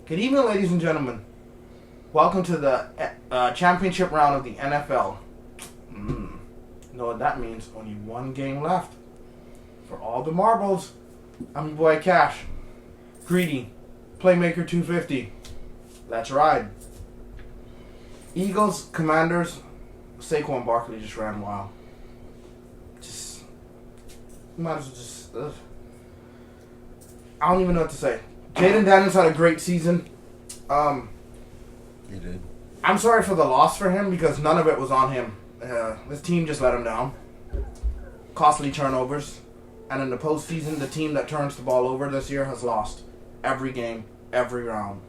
Good evening, ladies and gentlemen. Welcome to the championship round of the NFL. You know what that means? Only one game left. For all the marbles, I'm your boy Cash. Greedy. Playmaker 250. Let's ride. Eagles, Commanders. Saquon Barkley just ran wild. Might as well just... I don't even know what to say. Jaden Daniels had a great season. He did. I'm sorry for the loss for him because none of it was on him. This team just let him down. Costly turnovers. And in the postseason, the team that turns the ball over this year has lost every game, every round.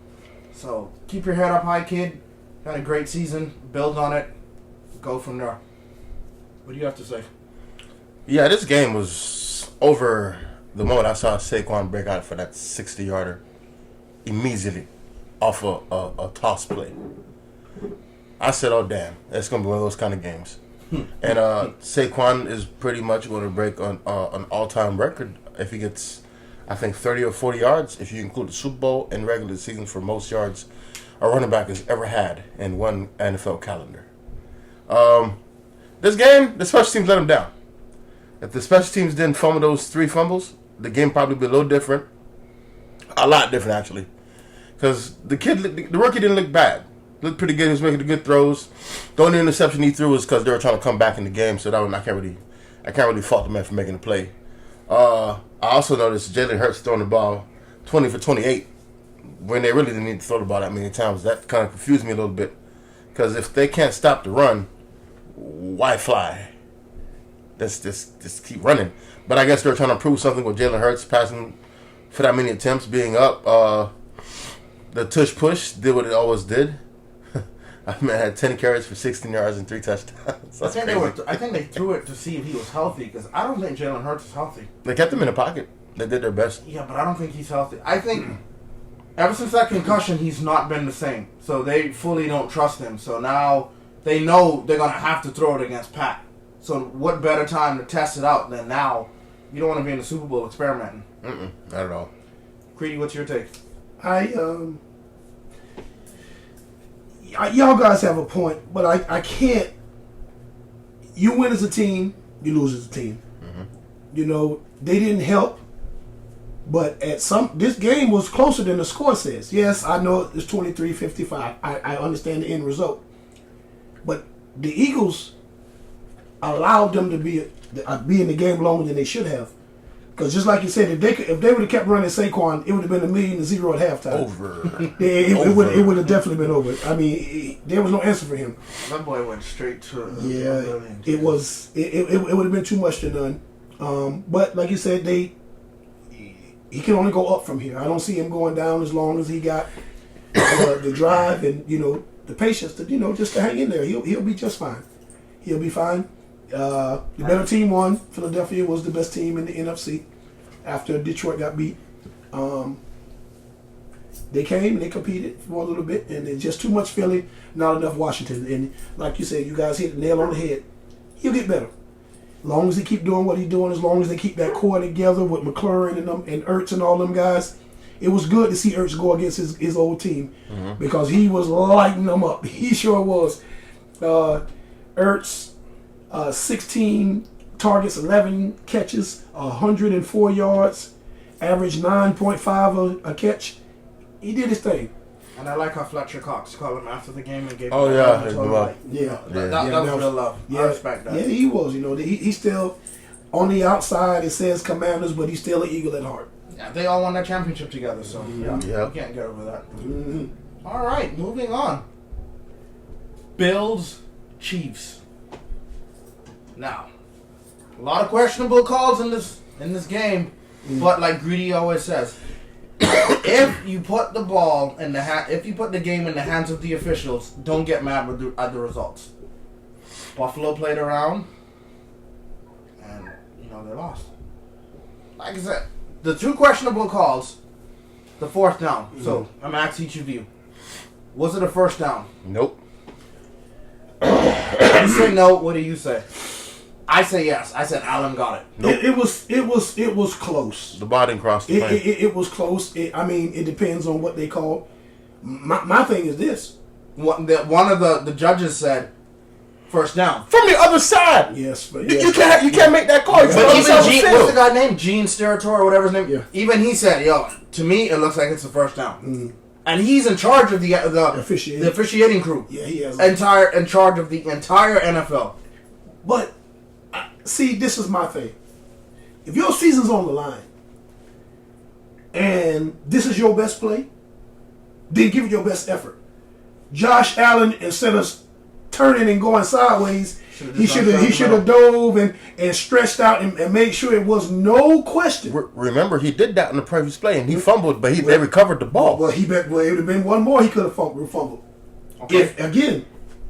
So keep your head up high, kid. Had a great season. Build on it. Go from there. What do you have to say? Yeah, this game was over the moment I saw Saquon break out for that 60-yarder immediately off a toss play. I said, oh, damn, it's going to be one of those kind of games. And Saquon is pretty much going to break an all-time record if he gets, I think, 30 or 40 yards, if you include the Super Bowl and regular season for most yards a running back has ever had in one NFL calendar. This game, the special teams let him down. If the special teams didn't fumble those 3 fumbles, the game probably would be a little different. A lot different, actually. Because the rookie didn't look bad. Looked pretty good. He was making the good throws. The only interception he threw was because they were trying to come back in the game. So that one I can't really fault the man for making the play. I also noticed Jalen Hurts throwing the ball 20 for 28 when they really didn't need to throw the ball that many times. That kind of confused me a little bit. Because if they can't stop the run, why fly? Just keep running. But I guess they're trying to prove something with Jalen Hurts passing for that many attempts, being up. The tush push did what it always did. I mean, I had 10 carries for 16 yards and 3 touchdowns. I think they threw it to see if he was healthy because I don't think Jalen Hurts is healthy. They kept him in the pocket. They did their best. Yeah, but I don't think he's healthy. I think ever since that concussion, he's not been the same. So they fully don't trust him. So now they know they're going to have to throw it against Pat. So what better time to test it out than now? You don't want to be in the Super Bowl experimenting. Not at all. Creedy, what's your take? Y'all guys have a point, but I can't. You win as a team, you lose as a team. You know, they didn't help, but this game was closer than the score says. Yes, I know it's 23-55. I understand the end result, but the Eagles allowed them to be in the game longer than they should have. Because just like you said, if they would have kept running Saquon, it would have been 1,000,000 at halftime. Over. It would have definitely been over. I mean, there was no answer for him. That boy went straight to it would have been too much to none. But like you said, he can only go up from here. I don't see him going down as long as he got the drive and the patience to just to hang in there. He'll be just fine. He'll be fine. The better team won. Philadelphia was the best team in the NFC after Detroit got beat. They came and they competed for a little bit, and it's just too much Philly, not enough Washington. And like you said, you guys hit the nail on the head. He'll get better. As long as he keep doing what he's doing, as long as they keep that core together with McLaurin and Ertz and all them guys. It was good to see Ertz go against his old team because he was lighting them up. He sure was. Ertz, 16 targets, 11 catches, 104 yards, average 9.5 a catch. He did his thing. And I like how Fletcher Cox called him after the game and gave him that was real love. Yeah, I respect that. Yeah, he was. He's still on the outside. It says Commanders, but he's still an Eagle at heart. Yeah, they all won that championship together, so you can't get over that. All right, moving on. Bills, Chiefs. Now, a lot of questionable calls in this game, but like Greedy always says, if you put the ball in if you put the game in the hands of the officials, don't get mad at the results. Buffalo played around, and they lost. Like I said, the 2 questionable calls, the 4th down. So I'm asking each of you, was it a first down? Nope. You say no. What do you say? I say yes. I said Allen got it. Nope. It was close. The ball didn't cross the plane. It was close. It depends on what they call. My thing is this. One of the judges said first down. From the other side. Yes, but You can't make that call. But even Gene, what's the guy named? Gene Steratore or whatever his name. Yeah. Even he said, "Yo, to me, it looks like it's a first down." And he's in charge of the officiating crew. Yeah, he has. In charge of the entire NFL. But see, this is my thing. If your season's on the line and this is your best play, then give it your best effort. Josh Allen, instead of turning and going sideways, he should have dove and stretched out and made sure it was no question. Remember, he did that in the previous play, and he fumbled, but they recovered the ball. Well, it would have been one more he could have fumbled. Okay.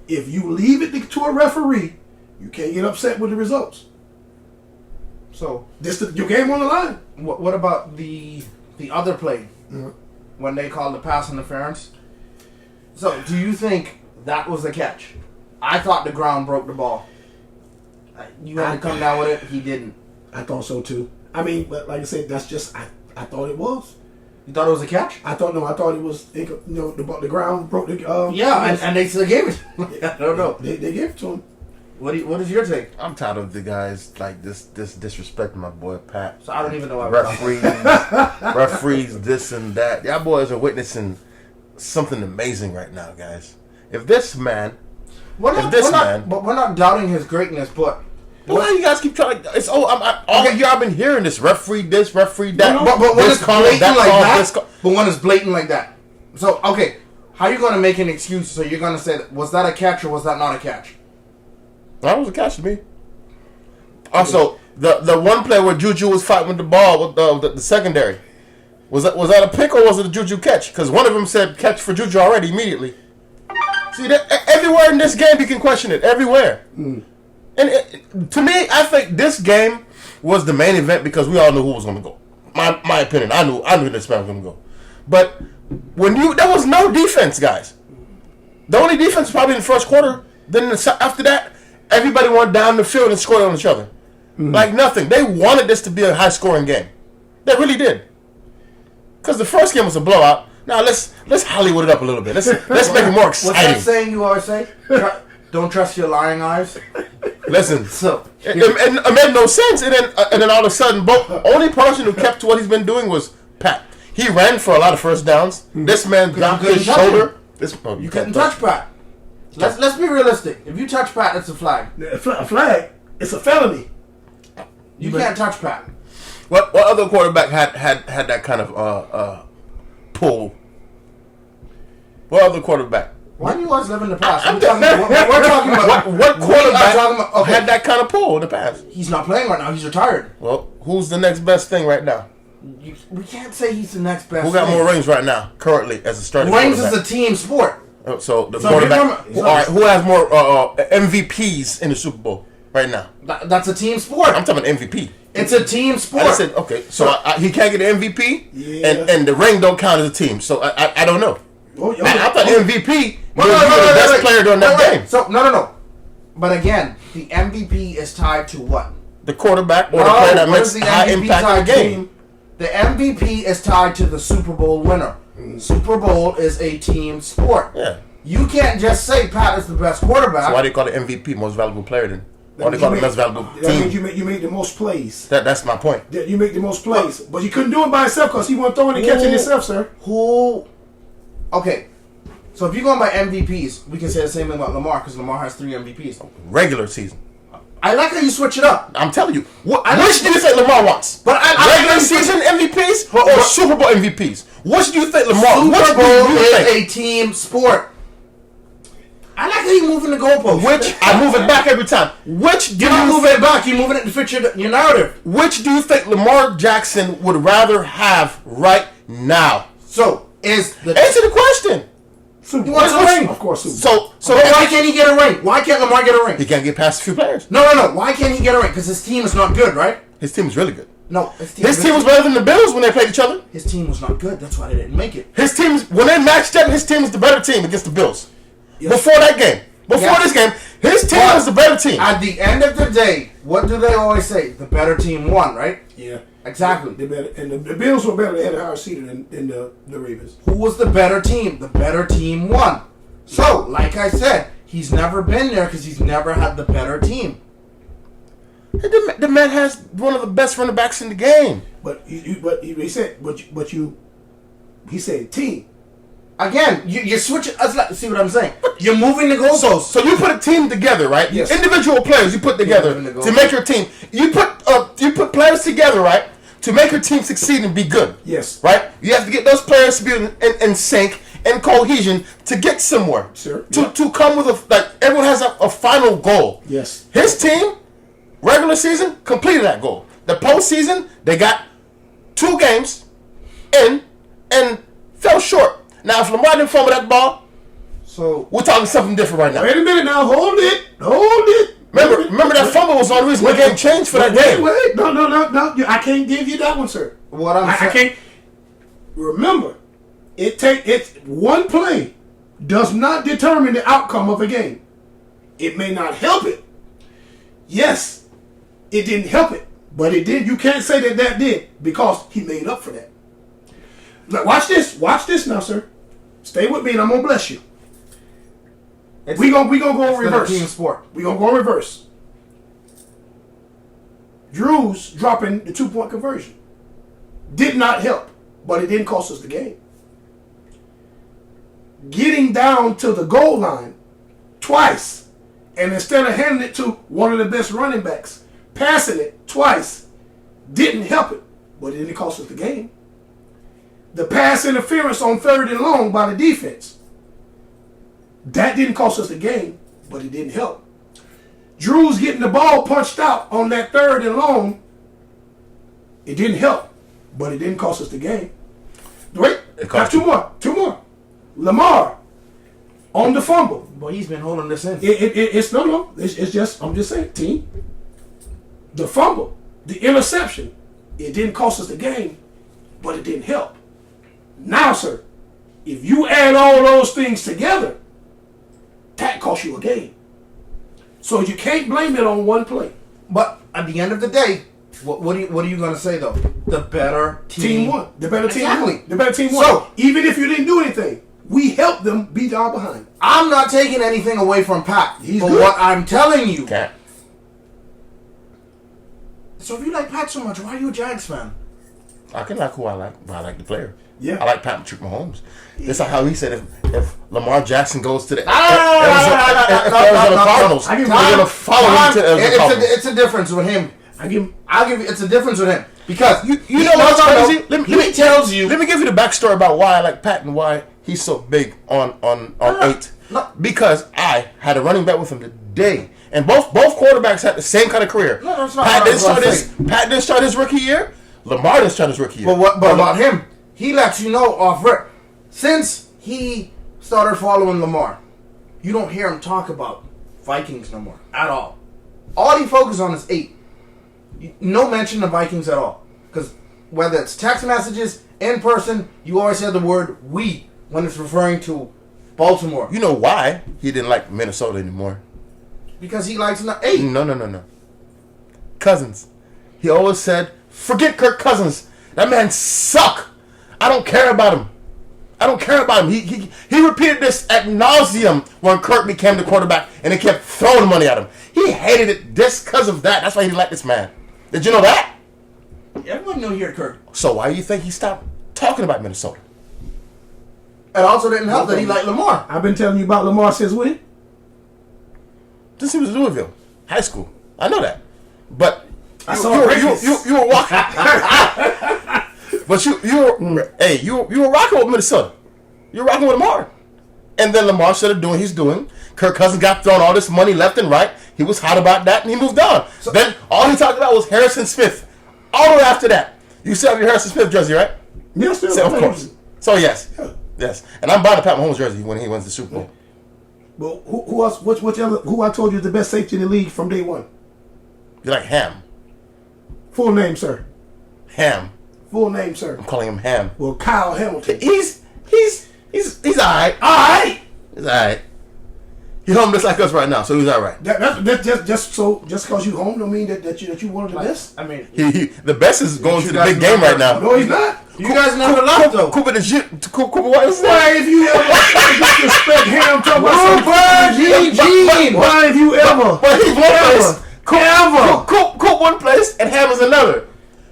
If you leave it to a referee, you can't get upset with the results. So Your game on the line. what about the other play when they called the pass interference? So do you think that was the catch? I thought the ground broke the ball. You had to come down with it. He didn't. I thought so too. I mean, but like I said, that's just I thought it was. You thought it was a catch? I thought it was. The ground broke the. And they still gave it. I don't know. They gave it to him. What is your take? I'm tired of the guys like this disrespecting my boy Pat. So I don't even know why we're talking. Referees, this and that. Y'all boys are witnessing something amazing right now, guys. If this man, But we're not doubting his greatness. But why you guys keep trying? It's all year I've been hearing this referee this, referee that. But when it's blatant like that. But But when it's blatant like that. So okay, how are you going to make an excuse? So you're going to say, was that a catch or was that not a catch? That was a catch to me. Also, the one play where Juju was fighting with the ball with the secondary, was that a pick or was it a Juju catch? Because one of them said catch for Juju already immediately. See, everywhere in this game you can question it. Everywhere. And to me, I think this game was the main event because we all knew who was going to go. My opinion, I knew this man was going to go. But there was no defense, guys. The only defense was probably in the first quarter. Then after that, everybody went down the field and scored on each other. Like nothing. They wanted this to be a high-scoring game. They really did. Because the first game was a blowout. Now let's Hollywood it up a little bit. Let's make it more exciting. What's that saying you always say? Don't trust your lying eyes. Listen, So it made no sense. And then all of a sudden, only person who kept to what he's been doing was Pat. He ran for a lot of first downs. This man dropped his shoulder. You couldn't touch Pat. Let's be realistic. If you touch Pat, it's a flag. A flag. It's a felony. You can't touch Pat. What other quarterback had that kind of pull? What other quarterback? Why do you always live in the past? I'm We're talking about what quarterback had that kind of pull in the past? He's not playing right now. He's retired. Well, who's the next best thing right now? We can't say he's the next best. Who got thing. more rings right now, currently, as a starting Rings quarterback? is a team sport. So the quarterback. All right, who has more MVPs in the Super Bowl right now? That's a team sport. I'm talking about MVP. It's a team sport. I said okay. So he can't get an MVP, Yeah. and the ring don't count as a team. So I don't know. I thought MVP was the best player during that game. So no. But again, the MVP is tied to what? The quarterback or the player that makes high impact in the game. The MVP is tied to the Super Bowl winner. Super Bowl is a team sport. Yeah. You can't just say Pat is the best quarterback. So why do they call it MVP, most valuable player then? Why do they call it best valuable That team? means you make the most plays. That's my point. You make the most plays. But you couldn't do it by yourself because he wasn't throwing and catching himself, sir. Okay. So if you're going by MVPs, we can say the same thing about Lamar because Lamar has 3 MVPs. Regular season. I like how you switch it up. I'm telling you. Which do you think Lamar wants? But Regular season MVPs or Super Bowl MVPs? Which do you think Lamar? Super Bowl is a team sport. I like how you moving the goalpost. Which I move it back every time. Which do You're not moving it back. You're moving it to fit your narrative. Which do you think Lamar Jackson would rather have right now? So is the Answer the question. Super He wants a ring. Of course, Super So but why can't he get a ring? Why can't Lamar get a ring? he can't get past a few players. No. Why can't he get a ring? Because his team is not good, right? His team is really good. No, His team was better than the Bills when they played each other. His team was not good. That's why they didn't make it. His teams, when they matched up, his team was the better team against the Bills. Yes. Before that game. Before this game, his team was the better team. At the end of the day, what do they always say? The better team won, right? Yeah. Exactly. They're better, and the Bills were better. They had a higher seed than the Ravens. Who was the better team? The better team won. So, like I said, he's never been there because he's never had the better team. The man has one of the best running backs in the game. But he said team. Again, you're switching. See what I'm saying? You're moving the goalposts. So you put a team together, right? Yes. Individual players you put together to make your team. You put players together, right, to make your team succeed and be good. Yes. Right? You have to get those players to be in sync and cohesion to get somewhere. Sure. To come with everyone has a final goal. Yes. His team, regular season, completed that goal. The postseason, they got 2 games in and fell short. Now, if Lamar didn't fumble that ball, So we're talking something different right now. Wait a minute now. Hold it. Remember that fumble was the only reason the game changed for that game. Wait. No. I can't give you that one, sir. I can't. Remember, it's one play does not determine the outcome of a game. It may not help it. Yes, it didn't help it, but it did. You can't say that did because he made up for that. Look, watch this now, sir. Stay with me, and I'm gonna bless you. We gonna go in reverse. Team sport. We gonna go in reverse. Drew's dropping the 2-point conversion did not help, but it didn't cost us the game. Getting down to the goal line twice, and instead of handing it to one of the best running backs, passing it twice didn't help it, but it didn't cost us the game. The pass interference on 3rd and long by the defense, that didn't cost us the game, but it didn't help. Drew's getting the ball punched out on that 3rd and long. It didn't help, but it didn't cost us the game. Wait, got two more. Lamar on the fumble. Boy, he's been holding this in. It's no. It's just, I'm just saying, team. The fumble, the interception, it didn't cost us the game, but it didn't help. Now, sir, if you add all those things together, that cost you a game. So you can't blame it on one play. But at the end of the day, what are you gonna say though? The better team won. The better team Exactly. won. The better team won. So even if you didn't do anything, we helped them beat our behind. I'm not taking anything away from Pat. He's but good. what I'm telling you. Can't. So if you like Pat so much, why are you a Jags fan? I can like who I like, but I like the player. Yeah. I like Patrick Mahomes. That's how he said if Lamar Jackson goes to the Cardinals, I give they're going to follow him to the Cardinals. It's a difference with him. I'll give you. It's a difference with him because You know what's crazy? He tells you. Let me give you the backstory about why I like Pat and why he's so big on 8. No. Because I had a running back with him today, and both quarterbacks had the same kind of career. No, that's not Pat what I was gonna say. Pat didn't start his rookie year. Lamar didn't start his rookie year. But about him, he lets you know off rip. Since he started following Lamar, you don't hear him talk about Vikings no more at all. All he focuses on is 8. No mention of Vikings at all. Because whether it's text messages, in person, you always hear the word "we" when it's referring to Baltimore. You know why he didn't like Minnesota anymore? Because he likes 8. No. Cousins. He always said, forget Kirk Cousins. That man suck. I don't care about him. He repeated this ad nauseum when Kirk became the quarterback and they kept throwing money at him. He hated it just because of that. That's why he liked this man. Did you know that? Everyone knew he had Kirk. So why do you think he stopped talking about Minnesota? It also didn't help that he liked Lamar. I've been telling you about Lamar since when? Since he was in Louisville, high school. I know that. But you were walking. But you were rocking with Minnesota. You were rocking with Lamar. And then Lamar started doing what he's doing. Kirk Cousins got thrown all this money left and right. He was hot about that and he moved on. So then all he talked about was Harrison Smith. All the way after that. You still have your Harrison Smith jersey, right? Yes, So, of course. So yes. Yes. And I'm buying a Pat Mahomes jersey when he wins the Super Bowl. But who else? Who I told you is the best safety in the league from day one? You like Ham. Full name, sir. Ham. Full name, sir. I'm calling him Ham. Well, Kyle Hamilton. He's alright. All right. He's alright. He home just like us right now, so he's all right. That's just because you home don't mean that you one of the best. I mean, The best is going to the big game right now. No, he's not. you guys never lost though. Cooper the shit. Cooper, what is that? Why have you ever disrespect him? Talk about Gene. Why have you ever? But he's one place. Coop one place and Ham is another.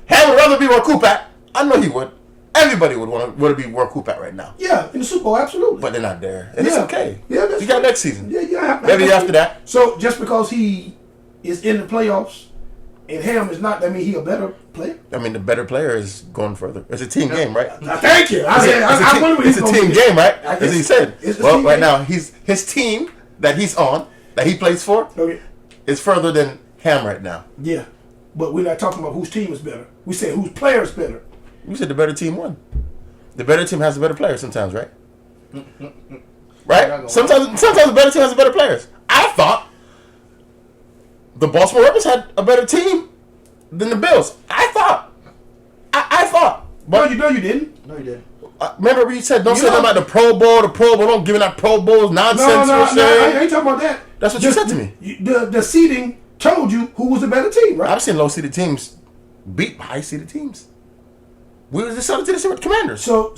Ham would rather be where Coop at. I know he would. Everybody would want to be where Coop at right now. Yeah, in the Super Bowl, absolutely. But they're not there. And it's okay. Yeah, that's you got next season. Yeah. Maybe after that. So just because he is in the playoffs and Ham is not, that mean he a better player? I mean, the better player is going further. It's a team game, right? Thank you. It's a team game, right? As he said. Well, right now, his team that he's on, that he plays for, is further than Ham right now. Yeah, but we're not talking about whose team is better. We say whose player is better. You said the better team won. The better team has the better players sometimes, right? Right? Sometimes the better team has the better players. I thought the Baltimore Ravens had a better team than the Bills. I thought. But No, you didn't. No, you didn't. Remember you said don't say nothing about the Pro Bowl. Don't give me that Pro Bowl nonsense. No, I ain't talking about that. That's what you said to me. The seeding told you who was the better team, right? I've seen low-seeded teams beat high-seeded teams. We were decided to this year with Commanders. So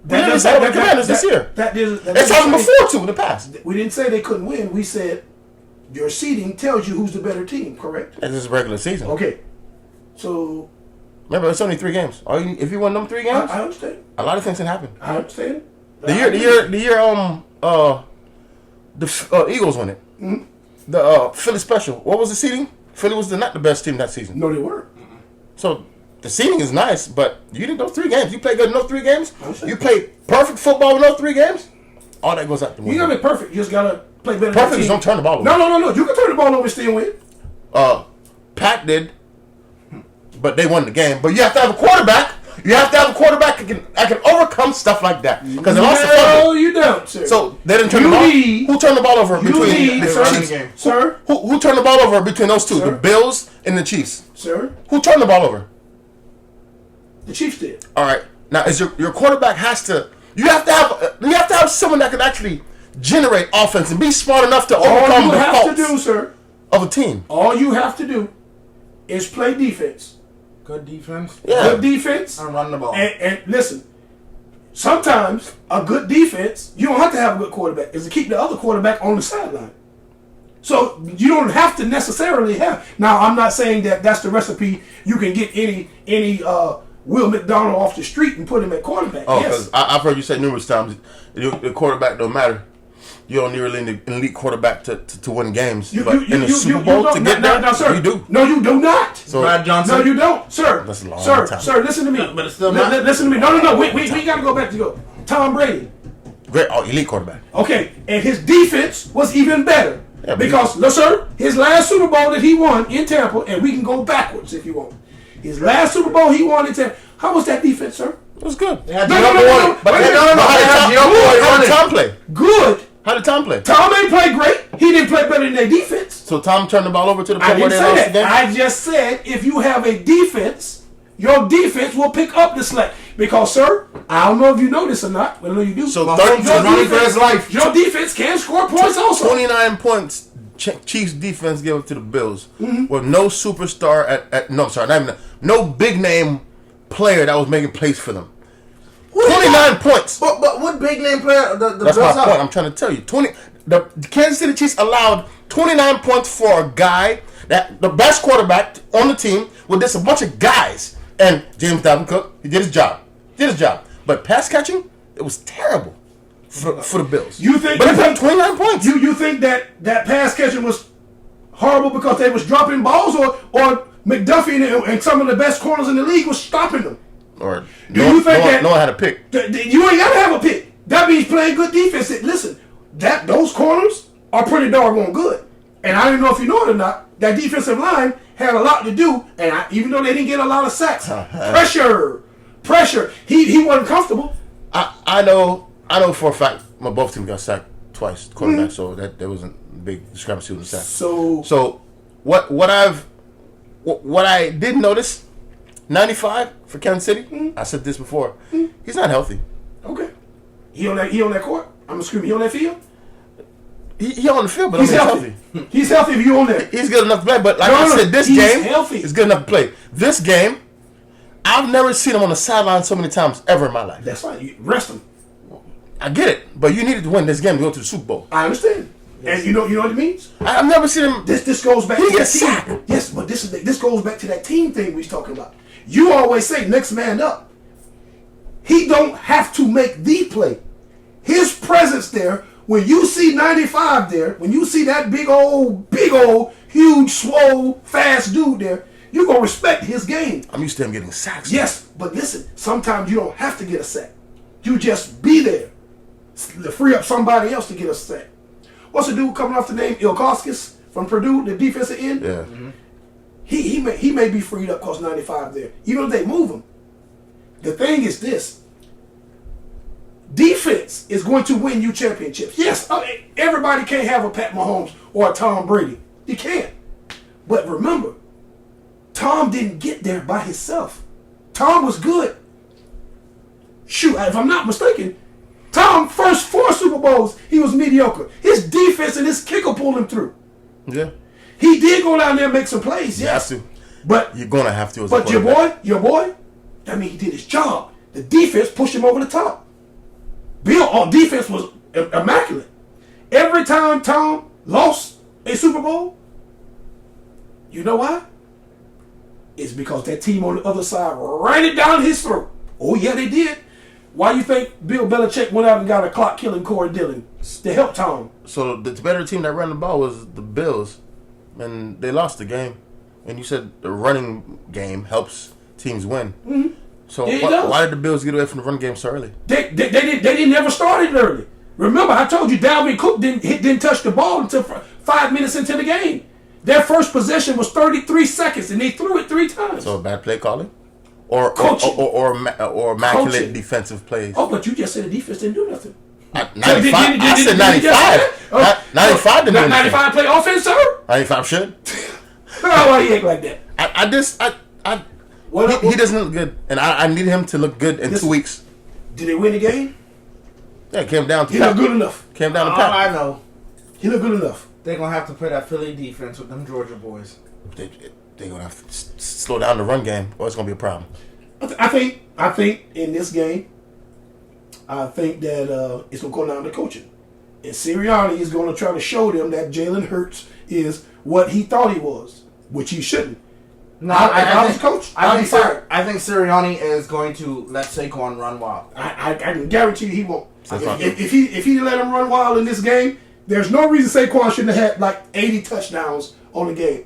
we didn't decide with Commanders this year. It's happened before too in the past. We didn't say they couldn't win. We said your seeding tells you who's the better team, correct? And this is regular season. Okay. So remember, it's only 3 games. If you win them 3 games, I understand. a lot of things can happen. I understand. The year the Eagles won it. Mm-hmm. The Philly special. What was the seeding? Philly was not the best team that season. No, they weren't. So the seeding is nice, but you didn't go 3 games. You played good in those 3 games. Okay. You played perfect football in those 3 games. All that goes out the window. You gotta be perfect. You just gotta play better. Perfect than is the team. don't turn the ball over. No. You can turn the ball over and still win. Pat did, but they won the game. But you have to have a quarterback. You have to have a quarterback that can overcome stuff like that. Because they lost the fumble. No, you don't, sir. So they didn't turn the ball. Who turned the ball over between the Chiefs? Sir. Who turned the ball over between those two? Sir? The Bills and the Chiefs. Sir. Who turned the ball over? The Chiefs did. All right. Now, is your quarterback has to? You have to have someone that can actually generate offense and be smart enough to overcome the faults faults to do, sir. of a team. All you have to do is play defense. Good defense. Yeah. Good defense. I'm running the ball. And listen, sometimes a good defense, you don't have to have a good quarterback, is to keep the other quarterback on the sideline. So you don't have to necessarily have. Now, I'm not saying that that's the recipe. You can get any Will McDonald off the street and put him at quarterback. Oh, yes. because I've heard you say numerous times, the quarterback don't matter. You don't need really an elite quarterback to win games. But in the Super Bowl to get there, no, sir. you do. No, you do not. So, Brad Johnson. No, you don't, sir. That's a long sir, time. Sir, listen to me. No, but it's still not. Listen to me. No. We got to go back to go. Tom Brady. Great, elite quarterback. Okay, and his defense was even better. Yeah, because, no, sir, his last Super Bowl that he won in Tampa, and we can go backwards if you want. His last Super Bowl he won in Tampa. How was that defense, sir? It was good. They had No, Gio no, Boy. but How did Tom play? Good. How did Tom play? Tom ain't play great. He didn't play better than their defense. So Tom turned the ball over to the I point where didn't they say lost the game? that. I just said if you have a defense, your defense will pick up the slack. Because, sir, I don't know if you know this or not, but I know you do. So Mahomes is running for his life. Your defense can score points also. 29 points Chiefs defense gave up to the Bills with no superstar no big name player that was making plays for them. 29 points. But what big name player the That's Bills my point. have? I'm trying to tell you. The Kansas City Chiefs allowed 29 points for a guy that the best quarterback on the team with just a bunch of guys. And James Dalvin Cook, he did his job. But pass catching, it was terrible for the Bills. You think? But he put 29 points. You think that pass catching was horrible because they was dropping balls, or McDuffie and some of the best corners in the league was stopping them? Or you think that no one had a pick? You ain't gotta have a pick. That means playing good defense. Listen, those corners are pretty doggone good. And I don't know if you know it or not. That defensive line had a lot to do, and even though they didn't get a lot of sacks, pressure. He wasn't comfortable. I know for a fact my both teams got sacked twice, quarterback. So that there wasn't a big discrepancy with the sacks. So what I did notice, 95 for Kansas City. I said this before. He's not healthy. Okay. He on that court. I'm screaming. He on that field. He on the field, but He's he's healthy. healthy. He's healthy if you on there. He's good enough to play, but like No, I no, said, this he's game healthy. is good enough to play. This game, I've never seen him on the sideline so many times ever in my life. That's fine. You rest him. I get it, but you needed to win this game to go to the Super Bowl. I understand. And you know what it means? I've never seen him. This goes back He to that gets team. sacked. Yes, but this goes back to that team thing we was talking about. You always say next man up. He don't have to make the play. His presence there, when you see 95 there, when you see that big old, huge, swole, fast dude there, you're gonna respect his game. I'm used to him getting sacks. Yes, but listen, sometimes you don't have to get a sack. You just be there to free up somebody else to get a sack. What's the dude coming off the name Ilkoskis from Purdue, the defensive end? Yeah. He may be freed up because 95 there. Even if they move him. The thing is this. Defense is going to win you championships. Yes, everybody can't have a Pat Mahomes or a Tom Brady. You can't. But remember, Tom didn't get there by himself. Tom was good. Shoot, if I'm not mistaken, Tom first 4 Super Bowls, he was mediocre. His defense and his kicker pulled him through. Yeah. He did go down there and make some plays, yes. You have to. But You're gonna have to. But your boy, I mean, he did his job. The defense pushed him over the top. Bill on defense was immaculate. Every time Tom lost a Super Bowl, you know why? It's because that team on the other side ran it down his throat. Oh yeah, they did. Why you think Bill Belichick went out and got a clock-killing Corey Dillon to help Tom? So the better team that ran the ball was the Bills, and they lost the game. And you said the running game helps teams win. Mm-hmm. So Yeah, why did the Bills get away from the run game so early? They didn't never start it early. Remember, I told you Dalvin Cook didn't touch the ball until 5 minutes into the game. Their first possession was 33 seconds, and they threw it 3 times. So bad play calling, or Coaching. or immaculate Coaching. defensive plays. Oh, but you just said the defense didn't do nothing. 95. I said 95. 95 didn't do anything. 95 play offense, sir? 95 should. Why he act like that? He doesn't look good, and I need him to look good in 2 weeks. Did they win the game? Yeah, it came down to He looked good enough. Came down to All Pat. I know, He looked good enough. they're gonna have to play that Philly defense with them Georgia boys. They're gonna have to slow down the run game, or it's gonna be a problem. I think in this game, I think that it's gonna go down to coaching, and Sirianni is gonna try to show them that Jalen Hurts is what he thought he was, which he shouldn't. No, I was coach. I I'd be fired. think Sirianni is going to let Saquon run wild. I can guarantee you he won't. Saquon. If he let him run wild in this game, there's no reason Saquon shouldn't have had like 80 touchdowns on the game.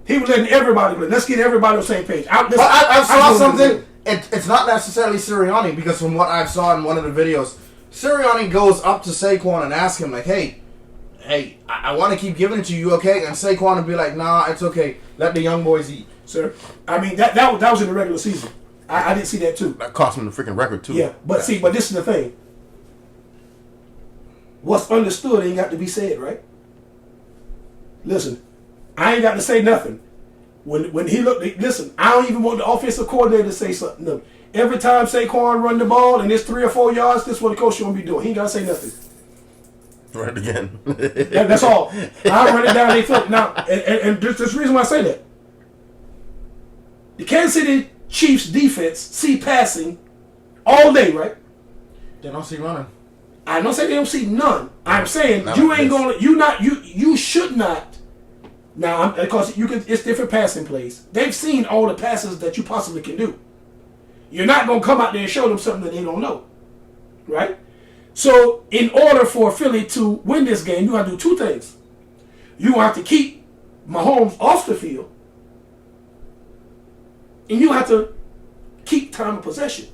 He was letting everybody play. Let's get everybody on the same page. But I saw something. It's not necessarily Sirianni, because from what I saw in one of the videos, Sirianni goes up to Saquon and asks him, like, hey, I want to keep giving it to you, okay? And Saquon would be like, nah, it's okay. Let the young boys eat. Sir, I mean, that was in the regular season. I didn't see that too. That cost him the freaking record too. Yeah, but this is the thing. What's understood ain't got to be said, right? Listen, I ain't got to say nothing. When he looked, listen, I don't even want the offensive coordinator to say something. No. Every time Saquon run the ball and it's 3 or 4 yards, this is what the coach gonna be doing. He ain't gotta say nothing. Right again. That's all. I run it down their throat. Now, and there's the reason why I say that. The Kansas City Chiefs defense see passing all day, right? They don't see running. I don't say they don't see none. I'm saying Not you like ain't this. gonna, you should not. Now, because it's different passing plays. They've seen all the passes that you possibly can do. You're not gonna come out there and show them something that they don't know, right? So, in order for Philly to win this game, you have to do 2 things. You have to keep Mahomes off the field, and you have to keep time of possession.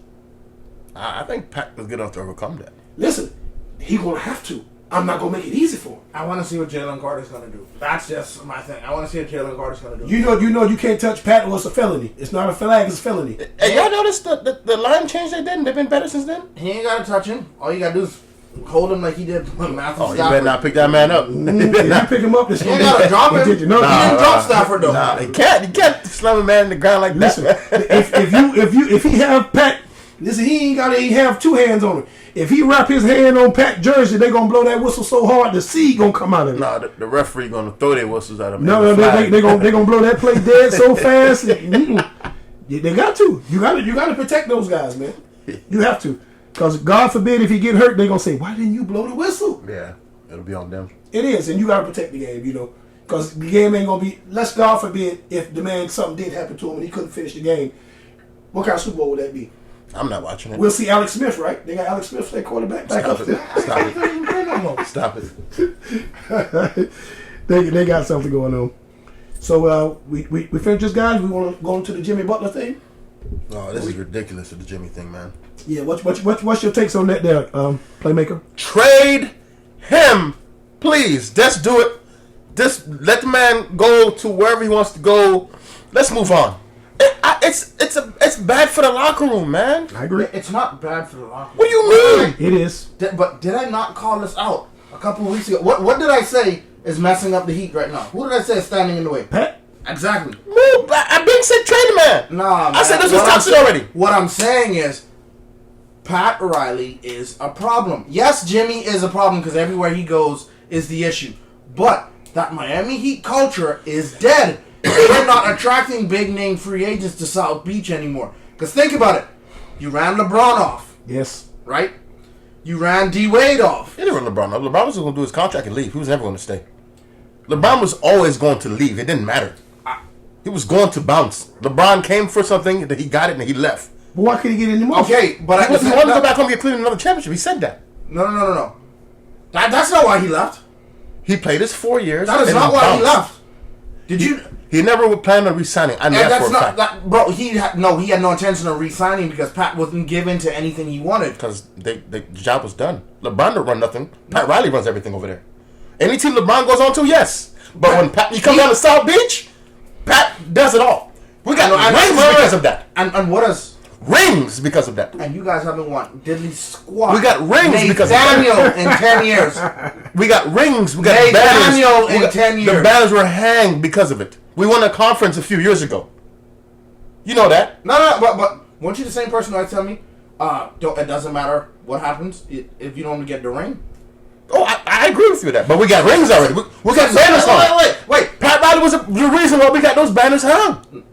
I think Pat was good enough to overcome that. Listen, he's gonna have to. I'm not gonna make it easy for him. I want to see what Jalen Carter's going to do. That's just my thing. I want to see what Jalen Carter's going to do. You know, you can't touch Pat or it's a felony. It's not a flag, it's a felony. Hey, y'all noticed the line change they did? And they've been better since then. He ain't got to touch him. All you got to do is hold him like he did with Matthew Oh, you Stafford. better not pick that man up. If you pick him up, it's You ain't got to drop him. Did you know? He didn't drop Stafford, though. Nah, you can't slam a man in the ground like Listen, that. if he have Pat Listen, he ain't got to have two hands on it. If he wrap his hand on Pat jersey, they gonna blow that whistle so hard the seed gonna come out of it. Nah, the referee gonna throw their whistles at him. No, they gonna blow that play dead so fast. They got to. You got to protect those guys, man. You have to, because God forbid if he get hurt, they gonna say, "Why didn't you blow the whistle?" Yeah, it'll be on them. It is, and you got to protect the game, because the game ain't gonna be. Let's God forbid if the man something did happen to him and he couldn't finish the game. What kind of Super Bowl would that be? I'm not watching it. We'll see Alex Smith, right? They got Alex Smith, their quarterback, back up there. Stop it. They got something going on. So we finished this, guys. We want to go into the Jimmy Butler thing. Oh, this is ridiculous with the Jimmy thing, man. Yeah, what's your takes on that, there, playmaker? Trade him, please. Just do it. Just let the man go to wherever he wants to go. Let's move on. It's bad for the locker room, man. I agree. It's not bad for the locker room. What do you mean? It is. But did I not call this out a couple of weeks ago? What did I say is messing up the Heat right now? Who did I say is standing in the way? Pat? Exactly. Move. I've been said trade the man. Nah, man. I said this was toxic already. What I'm saying is, Pat Riley is a problem. Yes, Jimmy is a problem because everywhere he goes is the issue. But that Miami Heat culture is dead. They're not attracting big-name free agents to South Beach anymore. Because think about it. You ran LeBron off. Yes. Right? You ran D-Wade off. He didn't run LeBron. LeBron was going to do his contract and leave. He was never going to stay. LeBron was always going to leave. It didn't matter. He was going to bounce. LeBron came for something, that he got it, and he left. But why couldn't he get any more? Okay, but He wanted to go back home and get Cleveland another championship. He said that. No. That's not why he left. He played his 4 years. That is and not why bounced. he left. Did you... He never would plan on resigning. I know that that's for a not fact. that, bro. He had no intention of re-signing because Pat wasn't given to anything he wanted. Because the job was done. LeBron don't run nothing. Pat Riley runs everything over there. Any team LeBron goes on to, yes. But when Pat, you come down to South Beach, Pat does it all. We got rings because of that. And what is rings because of that? And you guys haven't won diddly squat. We got rings because of Daniel that. in 10 years. We got rings. We got Daniel banners. in 10 years. The banners were hanged because of it. We won a conference a few years ago. You know that. No, but weren't you the same person who had tell me, it doesn't matter what happens if you don't get the ring? Oh, I agree with you with that. But we got rings already. We got banners hung. Wait. Pat Riley was the reason why we got those banners hung.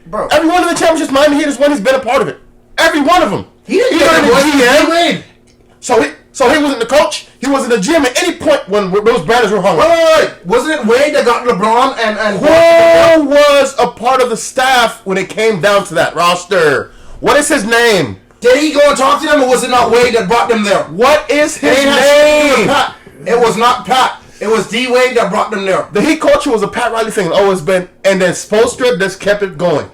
Bro. Every one of the championships Miami Heat has won, he's been a part of it. Every one of them. He didn't get the GM. So he wasn't the coach. He wasn't the GM at any point when those banners were hung. Wait. Wasn't it Wade that got LeBron and who was a part of the staff when it came down to that roster? What is his name? Did he go and talk to them, or was it not Wade that brought them there? What is his name? It was not Pat. It was D-Wade that brought them there. The Heat culture was a Pat Riley thing. It's always been. And then Spoelstra just kept it going.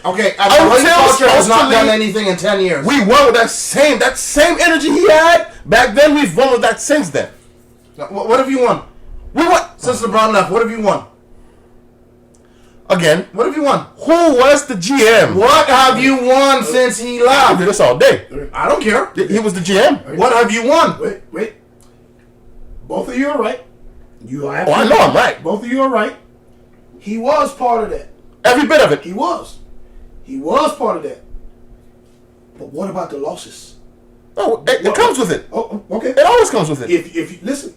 Okay, and the Heat culture has not done anything in 10 years. We won with that same energy he had back then. We've won with that since then. Now, what have you won? We won. Since LeBron left, what have you won? Again. What have you won? Who was the GM? What have you won since he left? I do this all day. I don't care. He was the GM. What have you won? Wait. Both of you are right. I know I'm right. Both of you are right. He was part of that. Every bit of it. He was part of that. But what about the losses? Oh, it comes with it. Oh, okay. It always comes with it. If you listen,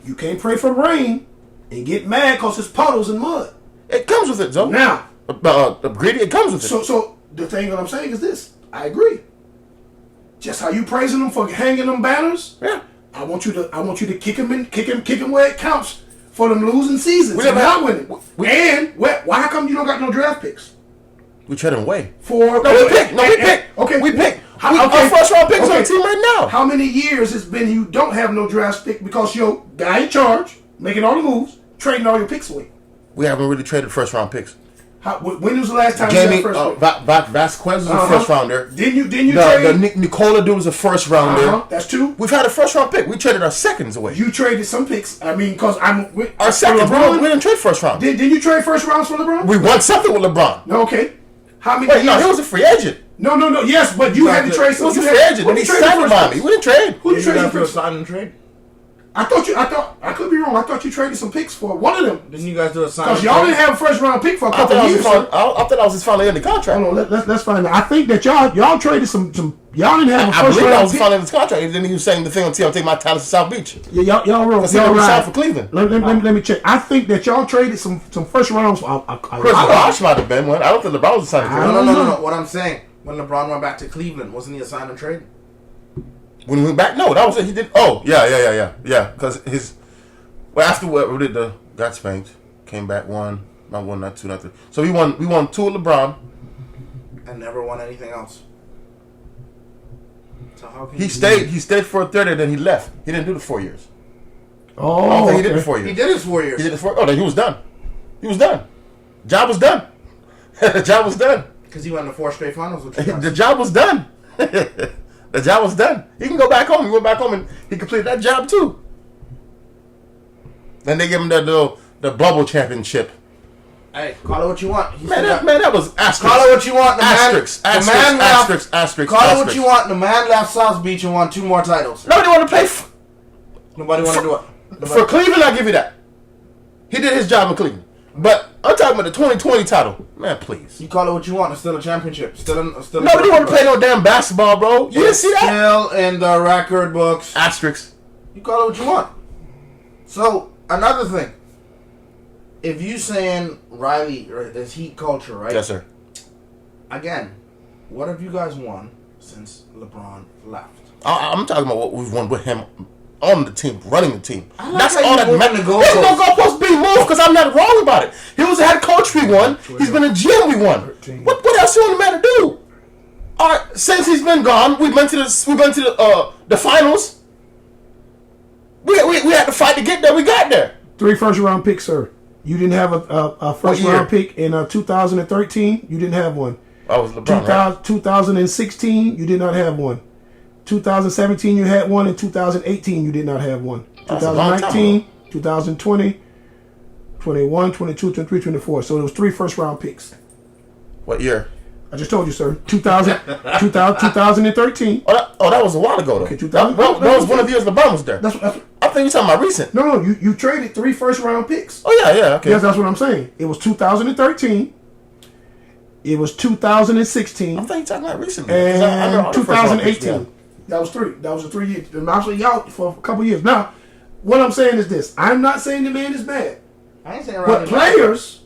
you can't pray for rain and get mad because it's puddles and mud. It comes with it, Joe. Now, greedy. It comes with it. So the thing that I'm saying is this. I agree. Just how you praising them for hanging them banners. Yeah. I want you to kick him where it counts for them losing seasons. We never not winning. Why come you don't got no draft picks? We traded him away. We picked. Okay. We picked. Okay. Our first round picks on the team right now. How many years it's been you don't have no draft pick because your guy in charge, making all the moves, trading all your picks away? We haven't really traded first round picks. When was the last time you got first pick? Vasquez was a first rounder. Didn't you trade? The Nicola dude was a first rounder. That's two. We've had a first round pick. We traded our seconds away. You traded some picks. I mean, because our seconds. We didn't trade first round. Didn't you trade first rounds for LeBron? We won something with LeBron. No, okay. How many? Wait, no, he was a free agent. No. Yes, but you had to trade. He was a free agent. And he signed with Miami. We didn't trade. Who you traded for a sign and trade? I could be wrong. I thought you traded some picks for one of them. Didn't you guys do a sign? Because y'all didn't have a first round pick for a I couple thought of years. I thought that was his final end of contract. Hold on, let's find out. I think that y'all traded some y'all didn't have a I first believe that round was his pick. final end of his contract. And then he was saying the thing on TV, take my talents to South Beach. Yeah, y'all wrong. Because he Y'all was signed right. for Cleveland. Let me check. I think that y'all traded some first rounds. Chris Bosh might have been one. I don't think LeBron was signed for Cleveland. No. What I'm saying, when LeBron went back to Cleveland, wasn't he a sign and trade? When he went back, no, that was it. He did. Oh, yeah. Because after we did the got spanked, came back, won, not one, not two, not three. So we won 2 with LeBron. And never won anything else. So how can He stayed for a third, and then he left. He didn't do the 4 years. I don't Oh, think he did the 4 years. He did his 4 years. He did the 4. Oh, then he was done. He was done. Job was done. The job was done. Because he went to 4 straight finals with you guys. The job was done. The job was done. He can go back home. He went back home and he completed that job too. Then they gave him the bubble championship. Hey, call it what you want. That was asterisk. Call it what you want. Asterisk. Asterisk. Call it what you want. The man left South Beach and won 2 more titles. Nobody want to play Nobody want to do it. for Cleveland. I'll give you that. He did his job in Cleveland. But I'm talking about the 2020 title. Man, please. You call it what you want. It's still a championship. Nobody want to play no damn basketball, bro. You didn't see that? Still in the record books. Asterisk. You call it what you want. So, another thing. If you saying Riley is heat culture, right? Yes, sir. Again, what have you guys won since LeBron left? I'm talking about what we've won with him on the team, running the team. like That's how all you that moving matters. the There's no goalposts. goalpost being moved because I'm not wrong about it. He was a head coach, we won. He's been a GM, we won. What else you want the man to do? All right, since he's been gone, we've been to the finals. We had to fight to get there. We got there. 3 first round picks, sir. You didn't have a first year? round pick in 2013. You didn't have one. I was LeBron, right? 2016, you did not have one. 2017, you had one. In 2018, you did not have one. That's a long time 2019, 2020, 21, 22, 23, 24. So it was 3 first round picks. What year? I just told you, sir. 2013. Oh, that was a while ago, though. Okay, that was one of the years LeBron was there. That's I think you're talking about recent. no. You traded 3 first round picks. Oh, yeah, okay. Yes, that's what I'm saying. It was 2013. It was 2016. I think you're talking about recently. 'Cause I remember all And the first round picks, 2018. yeah. That was 3. That was a 3 year. And actually, y'all for a couple years. Now, what I'm saying is this: I'm not saying the man is bad, I ain't saying but Riley. players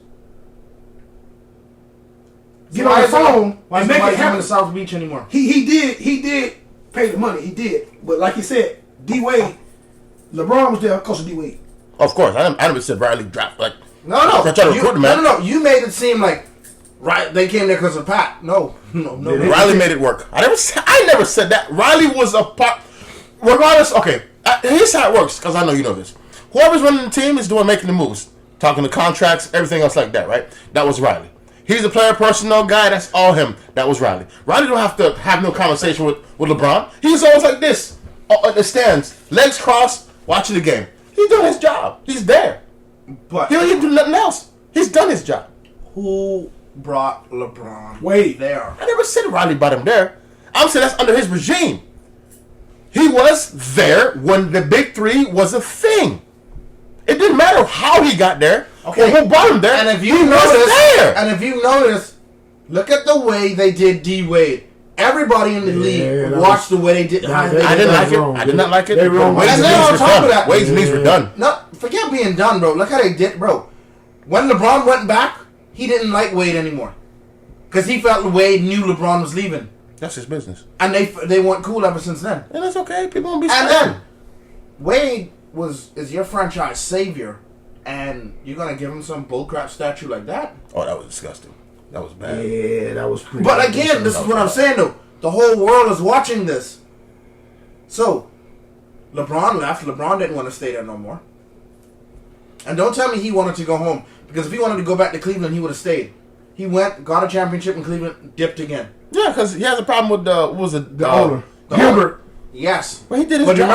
get on the phone Why and is make nobody it coming happen. to South Beach anymore? He did pay the money. He did, but like he said, D Wade, LeBron was there because of D Wade. Of course. I never said Riley dropped. Like, No. I tried to recruit the man. No. You made it seem like they came there because of Pat. No. Riley made it work. I never said that. Riley was a part. Regardless, okay. Here's how it works, because I know you know this. Whoever's running the team is making the moves, talking to contracts, everything else like that, right? That was Riley. He's a player personnel guy. That's all him. That was Riley. Riley don't have to have no conversation with LeBron. He's always like this, at the stands, legs crossed, watching the game. He's doing his job. He's there. But He don't even do nothing else. He's done his job. who brought LeBron Wade. there? I never said Riley brought him there. I'm saying that's under his regime. He was there when the Big Three was a thing. It didn't matter how he got there or who brought him there. And if he you was notice, there. look at the way they did D Wade. Everybody in the league that watched the way they did. Yeah, how I didn't like it. wrong. I did not like it. They wrong. Wade's And knees then on were top of done. that- Wade's knees were done. No, forget being done, bro. Look how they did, bro. When LeBron went back, he didn't like Wade anymore because he felt Wade knew LeBron was leaving, That's his business. and they weren't cool ever since then. And that's okay. People won't be And scared. then Wade is your franchise savior, and you're gonna give him some bullcrap statue like that? Oh, that was disgusting. That was bad. Yeah, that was pretty. But again, this is what I'm saying though. The whole world is watching this. So, LeBron left. LeBron didn't want to stay there no more. And don't tell me he wanted to go home. Because if he wanted to go back to Cleveland, he would have stayed. He went, got a championship in Cleveland, dipped again. Yeah, because he has a problem with the owner, the Gilbert. Yes. But he did his But job.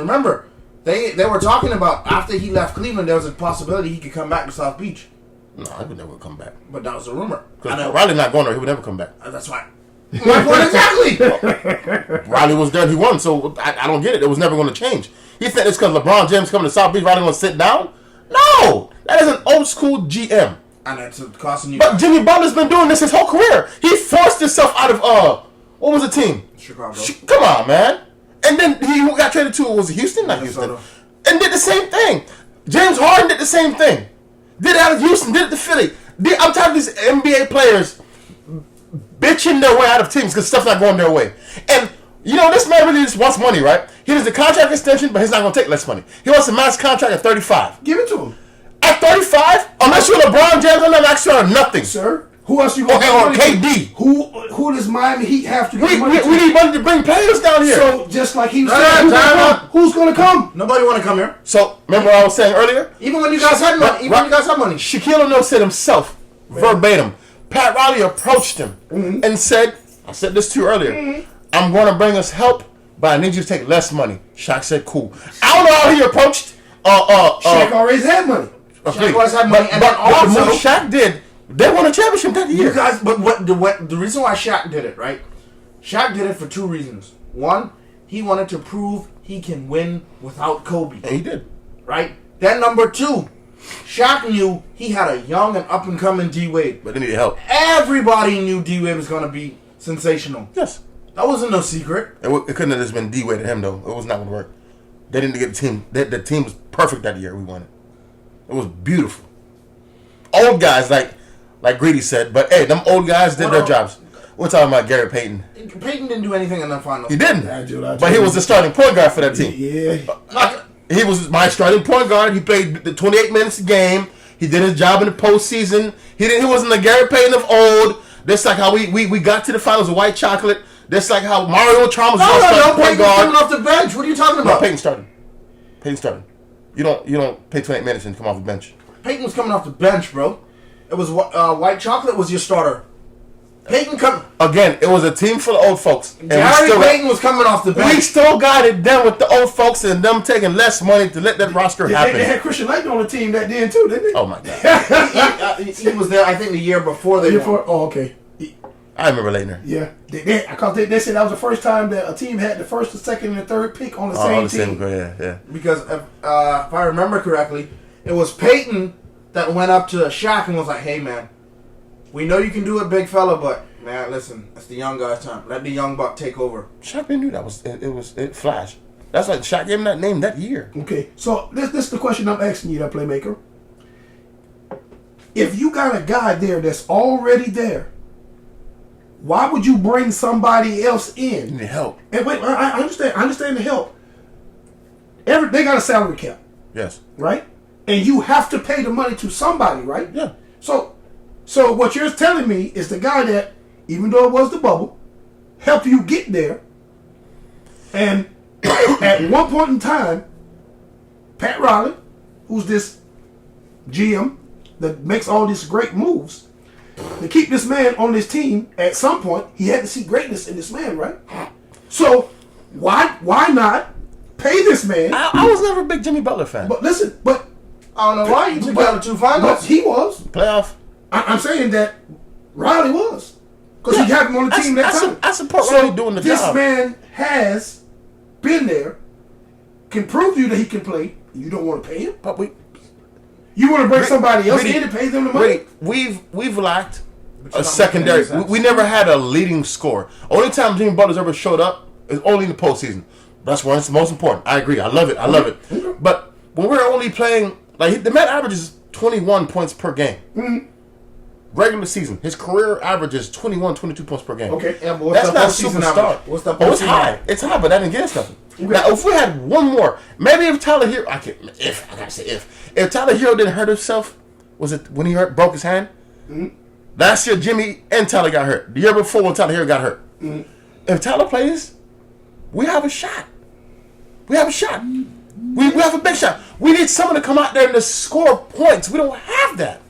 remember, they were talking about after he left Cleveland, there was a possibility he could come back to South Beach. No, I would never come back. But that was a rumor. Because Riley not going there, he would never come back. That's right. My point exactly. Riley was there and he won, so I don't get it. It was never going to change. You think it's because LeBron James coming to South Beach, Riley going to sit down? No! That is an old school GM. And it's costing you. But Jimmy Butler's been doing this his whole career. He forced himself out of, what was the team? Chicago. Come on, man. And then he got traded to, was it Houston? Not Minnesota. Houston. And did the same thing. James Harden did the same thing. Did it out of Houston, did it to Philly. I'm tired of these NBA players bitching their way out of teams because stuff's not going their way. And, you know, this man really just wants money, right? He needs a contract extension, but he's not going to take less money. He wants a max contract at 35. Give it to him. At 35, unless you're LeBron James, I'm not actually on nothing. Sir, who else you going Or KD. Who does Miami Heat have to We give money to? need money to bring players down here. So, just like he was Time saying, out. who's going to come? Nobody want to come here. So, remember what I was saying earlier? Even when you guys had money. Even when you guys had money. Shaquille O'Neal said himself, verbatim, Pat Riley approached him and said, I said this to you earlier, I'm going to bring us help, but I need you to take less money. Shaq said, cool. I don't know how he approached. Shaq always had money. Shaq always had money. And then But the also, move Shaq did, they won a championship that year. you guys, but what the reason why Shaq did it, right? Shaq did it for two reasons. One, he wanted to prove he can win without Kobe. And he did. Right? Then number two, Shaq knew he had a young and up and coming D Wade. But they needed help. Everybody knew D Wade was going to be sensational. Yes. That wasn't no secret. It couldn't have just been D-Wade and him, though. It was not going to work. They didn't get the team. The team was perfect that year. We won it. It was beautiful. Old guys, like Greedy said, but hey, them old guys did their jobs. We're talking about Gary Payton. Peyton didn't do anything in the finals. He didn't. I do. But he was the starting point guard for that team. Yeah. He was my starting point guard. He played the 28 minutes a game. He did his job in the postseason. He wasn't the Gary Payton of old. That's like how we got to the finals with white chocolate. That's like how Mario Chalmers was starting point Peyton was guard. coming off the bench. What are you talking No, about? Peyton started. Peyton started. You don't play 28 minutes and come off the bench. Peyton was coming off the bench, bro. It was white chocolate was your starter. Peyton come. Again, it was a team full of old folks. And Gary Payton was coming off the bench. we still got it done with the old folks and them taking less money to let that roster happen. They had Christian Light on the team that then too, didn't they? Oh my God. he was there, I think, the year before they won. Oh, okay. I remember Leitner. Yeah, because they said that was the first time that a team had the first, the second, and the third pick on the same team. Yeah. Because if I remember correctly, it was Peyton that went up to Shaq and was like, "Hey man, we know you can do it, big fella, but man, listen, it's the young guy's time. Let the young buck take over." Shaq knew that it flashed. That's like Shaq gave him that name that year. Okay, so this is the question I'm asking you, that playmaker. If you got a guy there that's already there, why would you bring somebody else in? You need help. And wait, I understand. I understand the help. They got a salary cap, Yes. right? And you have to pay the money to somebody, right? Yeah. So what you're telling me is the guy that, even though it was the bubble, helped you get there. And at one point in time, Pat Riley, who's this GM that makes all these great moves, to keep this man on this team, at some point, he had to see greatness in this man, right? So why not pay this man? I was never a big Jimmy Butler fan. But listen, but I don't know why you took out the two but finals. he was. Playoff. I'm saying that Riley was. Because he had him on the team that time. I support Riley doing the this job. man has been there, can prove to you that he can play. You don't want to pay him? But You want to bring somebody else Really- in and pay them the money? we've lacked you're a not secondary. making any sense. We never had a leading scorer. Only time Jimmy Butler's ever showed up is only in the postseason. That's when it's the most important. I agree. I love it. But when we're only playing, like, the man averages 21 points per game. Mm-hmm. Regular season, his career average is 21, 22 points per game. Okay. Yeah, but what's That's the not postseason superstar. average? What's the Oh, it's postseason high. average? It's high, but that didn't get us nothing. Okay. Now, if we had one more, maybe if Tyler Hero, I gotta say if Tyler Hero didn't hurt himself, was it when he broke his hand? Mm-hmm. Last year, Jimmy and Tyler got hurt. The year before, when Tyler Hero got hurt. Mm-hmm. If Tyler plays, we have a shot. We have a shot. We have a big shot. We need someone to come out there and to score points. We don't have that.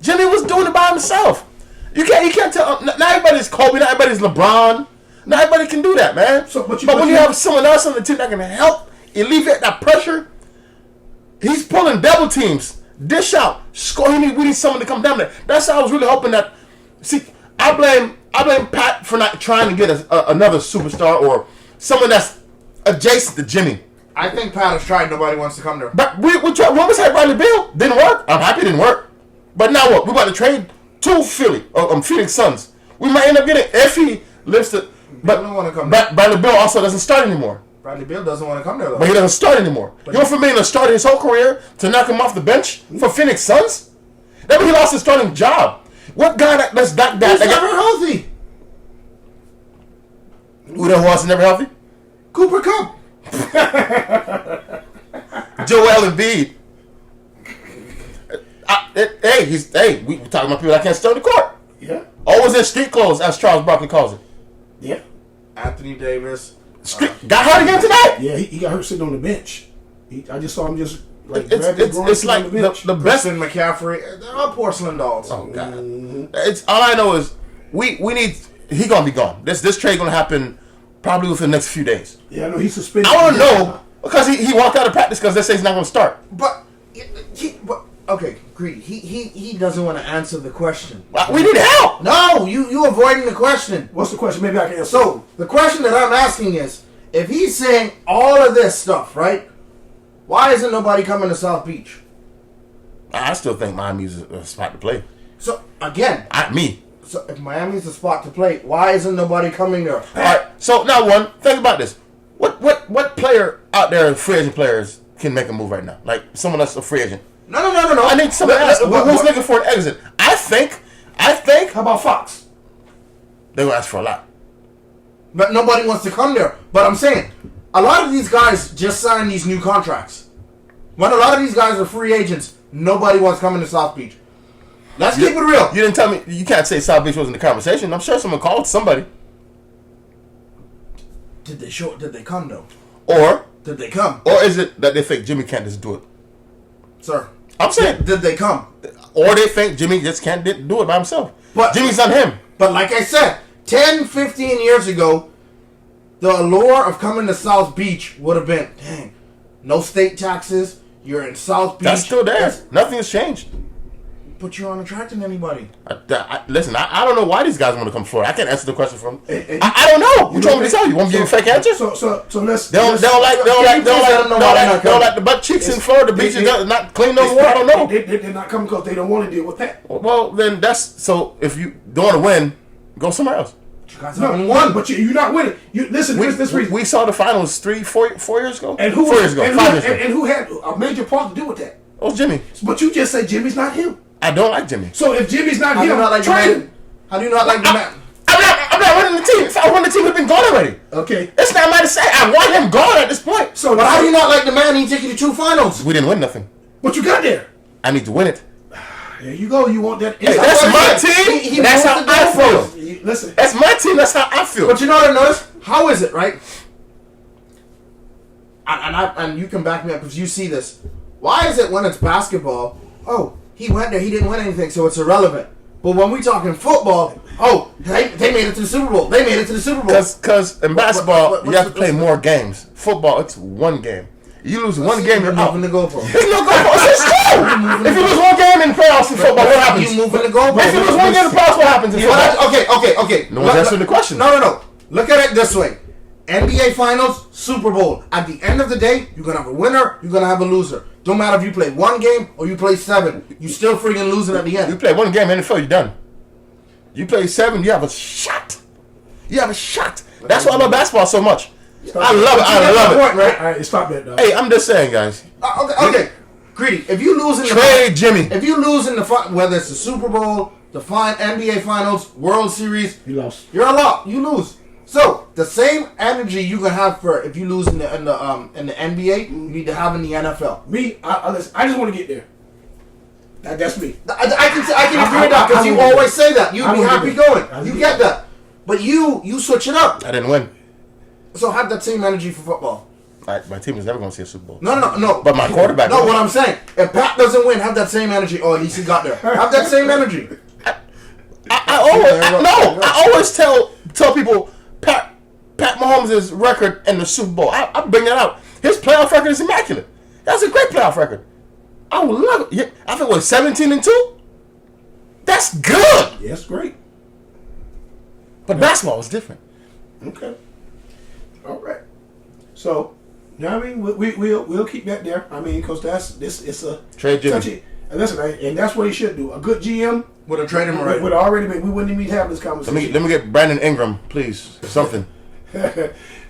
Jimmy was doing it by himself. You can't tell. Not everybody's Kobe. Not everybody's LeBron. Not everybody can do that, man. But when you have someone else on the team that can help alleviate that pressure, he's pulling double teams, dish out, score. We need someone to come down there. That's how I was really hoping that. See, I blame I blame Pat for not trying to get another superstar or someone that's adjacent to Jimmy. I think Pat has tried. Nobody wants to come there. But we tried. When we had Bradley Beal, didn't work. I'm happy it didn't work. But now what? We're about to trade to Phoenix Suns. We might end up getting if he lives to. But don't want to come there. Bradley Beal also doesn't start anymore. Bradley Beal doesn't want to come there though. But he doesn't start anymore. You know, for me to start his whole career to knock him off the bench for Phoenix Suns, that means he lost his starting job. What guy that's that? He's never healthy. Who the hell else is never healthy? Cooper Cup. Joel Embiid. We talking about people that can't stay on the court. Yeah. Always in street clothes, as Charles Barkley calls it. Yeah. Anthony Davis. Got hurt again tonight. Yeah, he got hurt sitting on the bench. I just saw him just like It's like on the bench. the best. Christian McCaffrey. They're all porcelain dolls. Oh God! It's all I know is we need. He gonna be gone. This trade gonna happen probably within the next few days. Yeah, I know he's suspended. I want to know because he walked out of practice because they say he's not gonna start. But okay, Greedy. He doesn't want to answer the question. We need help. No, you avoiding the question. What's the question? Maybe I can answer. So the question that I'm asking is, if he's saying all of this stuff, right? Why isn't nobody coming to South Beach? I still think Miami's a spot to play. So again, Me. So if Miami's a spot to play, why isn't nobody coming there? All right. So now, think about this. What player out there, free agent players, can make a move right now? Like someone that's a free agent. No. I need someone else who's looking for an exit. I think. How about Fox? They will ask for a lot. But nobody wants to come there. But I'm saying, a lot of these guys just signed these new contracts. When a lot of these guys are free agents, nobody wants coming to South Beach. Let's keep it real. You didn't tell me. You can't say South Beach wasn't the conversation. I'm sure someone called somebody. Did they come though? Or Did they come? Or is it that they think Jimmy can't just do it? Sir. I'm saying. Did they come? Or they think Jimmy just can't do it by himself. But Jimmy's not him. But like I said, 10, 15 years ago, the allure of coming to South Beach would have been, dang, no state taxes, you're in South Beach. That's still there. Nothing has changed. But you're unattracting anybody. Listen, I don't know why these guys want to come to Florida. I can't answer the question from. I don't know. What you want me to tell you? Want me to give you a fake answer? So let's. They don't like the butt cheeks in Florida. The beach is not clean no more. I don't know. They're not coming because they don't want to deal with that. Well, then if you don't want to win, go somewhere else. You guys haven't won. But you're not winning. Listen, this reason. We saw the finals 4 years ago. And who 4 years ago? 5 years ago. And who had a major part to do with that? It was Jimmy. But you just said Jimmy's not him. I don't like Jimmy. So if Jimmy's not How do him, you not like the man? How do you not like the man? I'm not running the team. If I run the team, we've been gone already. Okay. It's not my to say. I want him gone at this point. So, But how do you not like the man? He took you to 2 finals. We didn't win nothing. But you got there. I need to win it. There you go. You want that? Hey, that's my team. He That's how moved I the goalposts. feel. Listen. That's my team. That's how I feel. But you know what I noticed? How is it, right? And you can back me up because you see this. Why is it when it's basketball, oh, he went there, he didn't win anything, so it's irrelevant. But when we talking football, oh, they made it to the Super Bowl. They made it to the Super Bowl. Because in basketball, you have to play what's more games. Football, it's one game. You lose one game, you're out. moving the goalpost. There's no goalpost. It's true. If you lose one game in playoffs in football, what happens? You moving the goalpost. If you lose one game in playoffs, what happens in football? Okay. No one's answering the question. No. Look at it this way. NBA Finals, Super Bowl. At the end of the day, you're going to have a winner, you're going to have a loser. Don't matter if you play one game or you play 7. You still freaking losing at the end. You play one game in NFL, you're done. You play 7, you have a shot. You have a shot. That's why I love basketball so much. I love it. I love it. Point, right? All right, stop that, dog. Hey, I'm just saying, guys. Okay. Greedy. If you lose in the Trade Jimmy. If you lose in the whether it's the Super Bowl, the NBA Finals, World Series, You lost. you're a lot. You lose. So the same energy you can have for if you lose in the NBA, you need to have in the NFL. Me, listen, I just want to get there. That's me. I can agree with that because you always say that. You'd be happy going. You get that. But you switch it up. I didn't win. So have that same energy for football. My team is never going to see a Super Bowl. No. But my quarterback. No, what I'm saying, if Pat doesn't win, have that same energy. Oh, at least he got there. Have that same energy. I always tell people Pat Mahomes' record in the Super Bowl. I bring that out. His playoff record is immaculate. That's a great playoff record. I would love it. Yeah, I think 17-2. That's good. Yes, great. But basketball is different. Okay. All right. So, you know what I mean? We'll keep that there. I mean, because it's a Trade Jimmy. touchy. And listen, and that's what he should do. A good GM Would have traded him already. would already been. We wouldn't even have this conversation. Let me get Brandon Ingram, please. Something.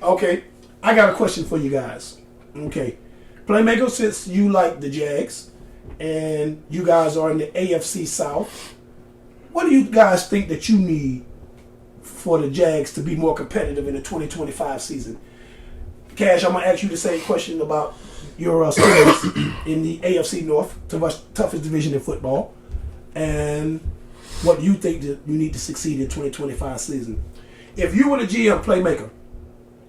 Okay, I got a question for you guys. Okay, Playmaker, since you like the Jags and you guys are in the AFC South, what do you guys think that you need for the Jags to be more competitive in the 2025 season? Cash, I'm gonna ask you the same question about your Steelers in the AFC North, toughest division in football, and what do you think that you need to succeed in 2025 season? If you were the GM Playmaker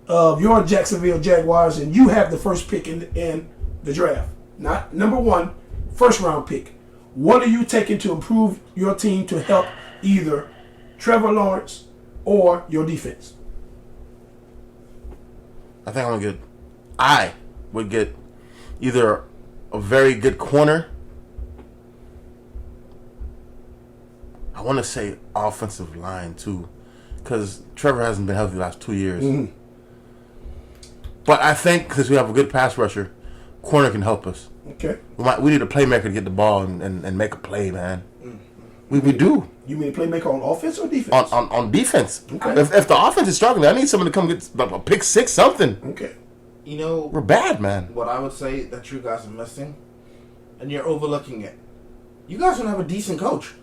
of your Jacksonville Jaguars and you have the first pick in the draft, not number one, first round pick, what are you taking to improve your team to help either Trevor Lawrence or your defense? I would get either a very good corner. I want to say offensive line too, because Trevor hasn't been healthy the last 2 years. Mm-hmm. But I think since we have a good pass rusher, corner can help us. Okay. We need a playmaker to get the ball and make a play, man. We do. You mean playmaker on offense or defense? On defense. Okay. If the offense is struggling, I need someone to come get a pick six, something. Okay. You know, We're bad, man. what I would say that you guys are missing, and you're overlooking it. You guys don't have a decent coach.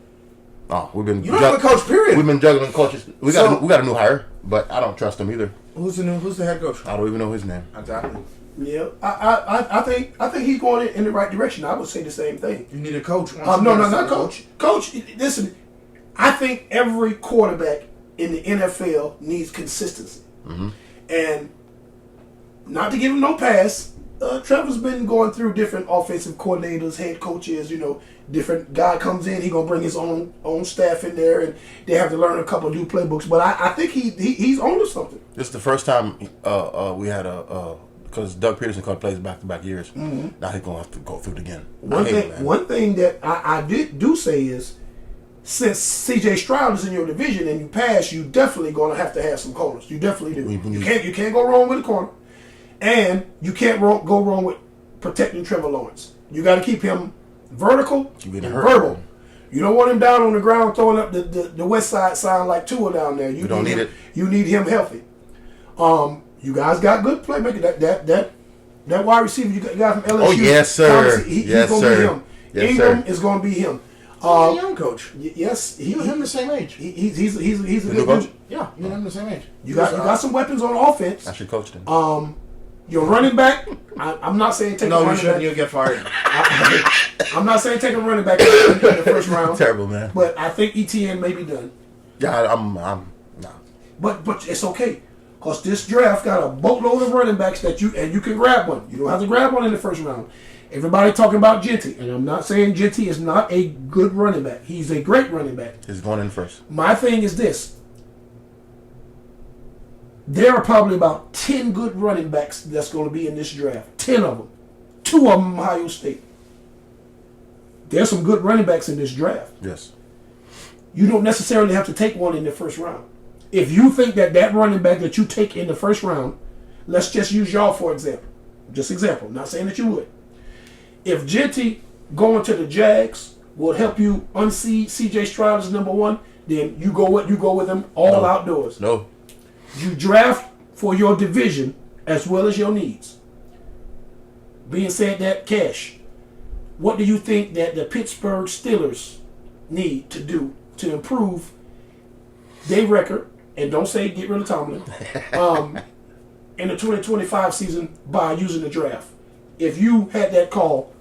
Oh, we've been. You don't have a coach, period. We've been juggling coaches. We got a new hire, but I don't trust him either. Who's the head coach? I don't even know his name. Exactly. Yeah, I think he's going in the right direction. I would say the same thing. You need a coach. No, not coach. Coach, listen. I think every quarterback in the NFL needs consistency, and not to give him no pass. Trevor's been going through different offensive coordinators, head coaches. You know, different guy comes in, he gonna bring his own staff in there, and they have to learn a couple of new playbooks. But I think he's on to something. This is the first time we had because Doug Peterson called plays back-to-back years. Now he's gonna have to go through it again. One thing that I do say is, since C.J. Stroud is in your division and you pass, you definitely gonna have to have some corners. You definitely do. You can't go wrong with a corner, and you can't go wrong with protecting Trevor Lawrence. You got to keep him vertical and verbal. You don't want him down on the ground throwing up the West Side sign like Tua down there. You don't need it. You need him healthy. You guys got good playmaker. That wide receiver you got from LSU. Oh yes, sir. He's yes, gonna sir. be him. Yes, Ingram sir. is gonna be him. He's a young coach. Yes, You and him the same age. He's a good coach? coach. Yeah, you and him the same age. You got some weapons on offense. I should coach them. Your running back. I'm not saying take. No, a you running shouldn't. back. You'll get fired. I'm not saying take a running back in the first round. Terrible, man. But I think ETN may be done. Yeah, I'm nah. But it's okay, cause this draft got a boatload of running backs that you can grab one. You don't have to grab one in the first round. Everybody talking about Genty, and I'm not saying Genty is not a good running back. He's a great running back. He's going in first. My thing is this. There are probably about 10 good running backs that's going to be in this draft. 10 of them. 2 of them Ohio State. There's some good running backs in this draft. Yes. You don't necessarily have to take one in the first round. If you think that running back that you take in the first round, let's just use y'all for example. Just example. Not saying that you would. If Genty going to the Jags will help you unseat C.J. Stroud as number 1, then you go with him all outdoors. No. You draft for your division as well as your needs. Being said that, Cash, what do you think that the Pittsburgh Steelers need to do to improve their record, and don't say get rid of Tomlin, in the 2025 season by using the draft? If you had that call,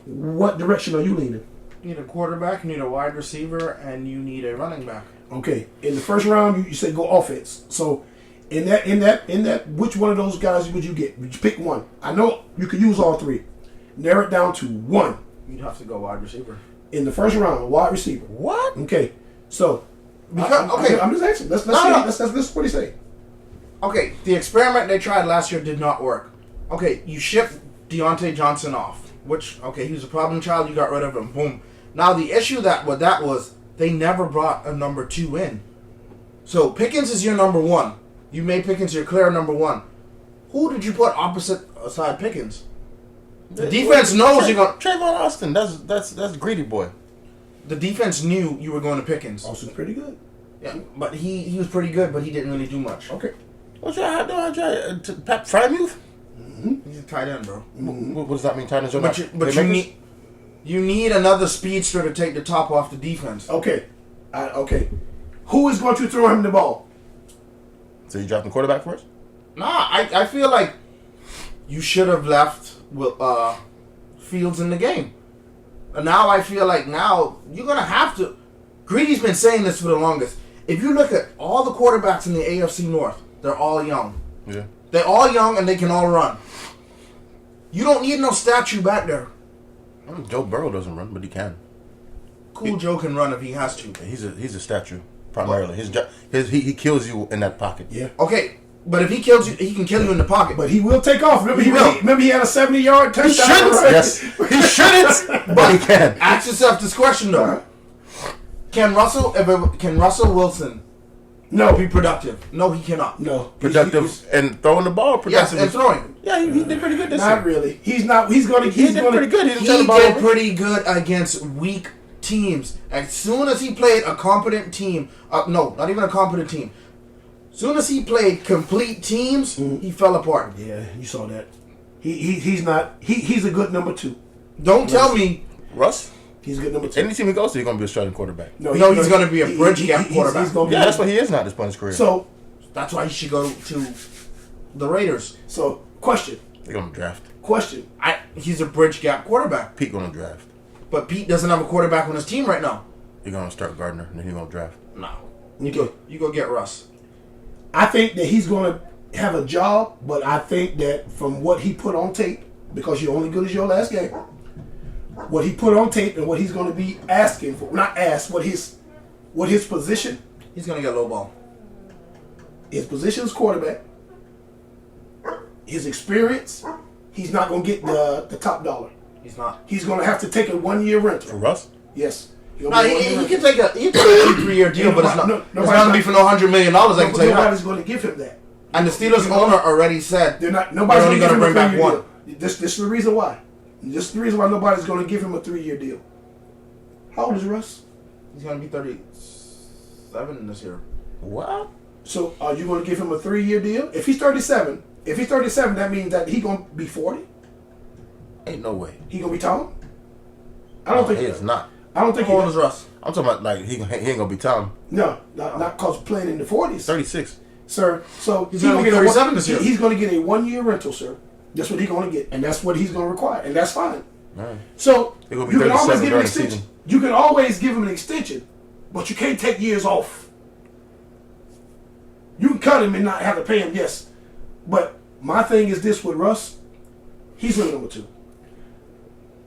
what direction are you leaning? You need a quarterback, you need a wide receiver, and you need a running back. Okay, in the first round, you say go offense. So, in that, which one of those guys would you get? Would you pick one? I know you could use all 3. Narrow it down to one. You'd have to go wide receiver. In the first round, a wide receiver. What? Okay, so I'm just asking. Let's what he say. Okay, the experiment they tried last year did not work. Okay, you shipped Deontay Johnson off, which he was a problem child. You got rid of him. Boom. Now the issue that was they never brought a number 2 in. So Pickens is your number one. You made Pickens your clear number one. Who did you put opposite aside Pickens? The defense knows you're going. Trayvon Austin. That's greedy boy. The defense knew you were going to Pickens. Austin's pretty good. Yeah, but he was pretty good, but he didn't really do much. Okay. What's your Pat Frymuth? He's a tight end, bro. What does that mean? Tight ends are But not. you need another speedster to take the top off the defense. Okay. Okay. Who is going to throw him the ball? So you dropping quarterback first? Nah, I feel like you should have left with Fields in the game. And now I feel like now you're gonna have to. Greedy's been saying this for the longest. If you look at all the quarterbacks in the AFC North, they're all young. Yeah. They're all young and they can all run. You don't need no statue back there. Joe Burrow doesn't run, but he can. Joe can run if he has to. He's a statue primarily. He kills you in that pocket. Yeah. Okay, but if he kills you, he can kill you in the pocket. But he will take off. Remember, he had a 70-yard touchdown. He shouldn't. Right? Yes. He shouldn't, but he can. Ask yourself this question though: Can Russell Wilson be productive? No, he cannot. No. Productive and throwing the ball. Yes, Productive and throwing. Yeah, he did pretty good this year. Not really. He's not. He's going to. He did pretty good. He did pretty good against weak teams. As soon as he played a competent team, no, not even a competent team. As soon as he played complete teams, he fell apart. Yeah, you saw that. He's not. He's a good number 2. Don't tell me Russ. He's a good number 2. Any team he goes to, he's going to be a starting quarterback. No, he's going to be a bridge gap quarterback. Yeah, that's what he is now at this point in his career. So that's why he should go to the Raiders. So question. They're going to draft. Question. He's a bridge gap quarterback. Pete going to draft. But Pete doesn't have a quarterback on his team right now. You're going to start Gardner, and then he's going to draft. No. Okay. You go get Russ. I think that he's going to have a job, but I think that from what he put on tape, because you're only good as your last game, what he put on tape and what he's going to be asking for, not ask, what his position. He's going to get low ball. His position is quarterback. His experience, he's not going to get the top dollar. He's not. He's going to have to take a 1-year rental. For Russ? Yes. No, he can take a 3-year deal, but it's not going to be for no $100 million. I can tell you that. Nobody's going to give him that. And the Steelers owner already said nobody's only going to bring back one. This is the reason why. This is the reason why nobody's going to give him a 3-year deal. How old is Russ? He's going to be 37 this year. What? So are you going to give him a 3-year deal? If he's 37, that means that he's going to be 40. Ain't no way. He going to be Tom? I don't think he is not. I don't think How old is Russ? I'm talking about like he ain't gonna be Tom. No, not because playing in the 40s. 36. Sir, so he's going to get 37 this year. He's going to get a 1-year rental, sir. That's what he's going to get, and that's what he's going to require, and that's fine. Right. So you can always give him an extension. You can always give him an extension, but you can't take years off. You can cut him and not have to pay him, yes. But my thing is this with Russ, he's really number 2.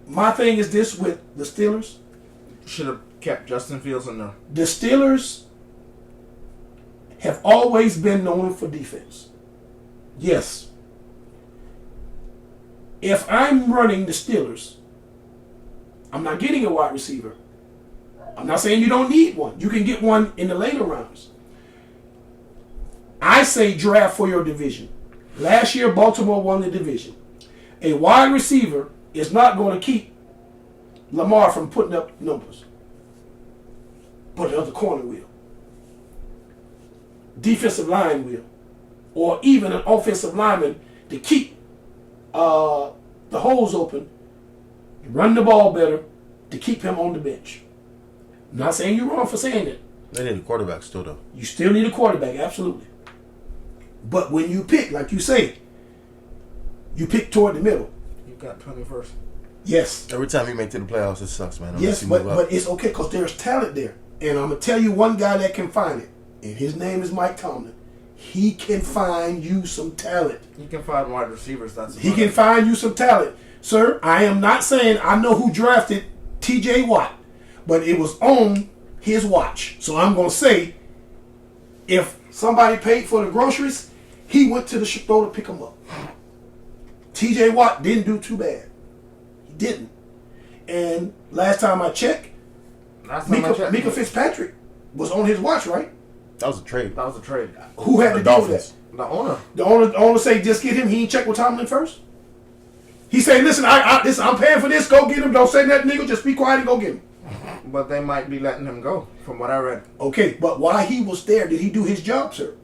My thing is this with the Steelers. Should have kept Justin Fields in there. The Steelers have always been known for defense. Yes. If I'm running the Steelers, I'm not getting a wide receiver. I'm not saying you don't need one. You can get one in the later rounds. I say draft for your division. Last year, Baltimore won the division. A wide receiver is not going to keep Lamar from putting up numbers. But another corner will. Defensive line will. Or even an offensive lineman to keep the holes open, run the ball better, to keep him on the bench. I'm not saying you're wrong for saying that. They need a quarterback still, though. You still need a quarterback, absolutely. But when you pick, like you say, you pick toward the middle. You got 21st. Yes. Every time you make it to the playoffs, it sucks, man. Yes, but it's okay because there's talent there. And I'm going to tell you one guy that can find it. And his name is Mike Tomlin. He can find you some talent. He can find wide receivers. He can find you some talent. Sir, I am not saying I know who drafted T.J. Watt, but it was on his watch. So I'm going to say, if somebody paid for the groceries, he went to the store to pick them up. T.J. Watt didn't do too bad. He didn't. And last time I checked, Mika Fitzpatrick was on his watch, right? That was a trade. That was a trade. Who had to The deal with Dolphins. that? The owner. The owner say just get him. He ain't check with Tomlin first. He say, listen, I'm paying for this. Go get him. Don't say nothing, nigga. Just be quiet and go get him. But they might be letting him go, from what I read. Okay, but while he was there, did he do his job, sir?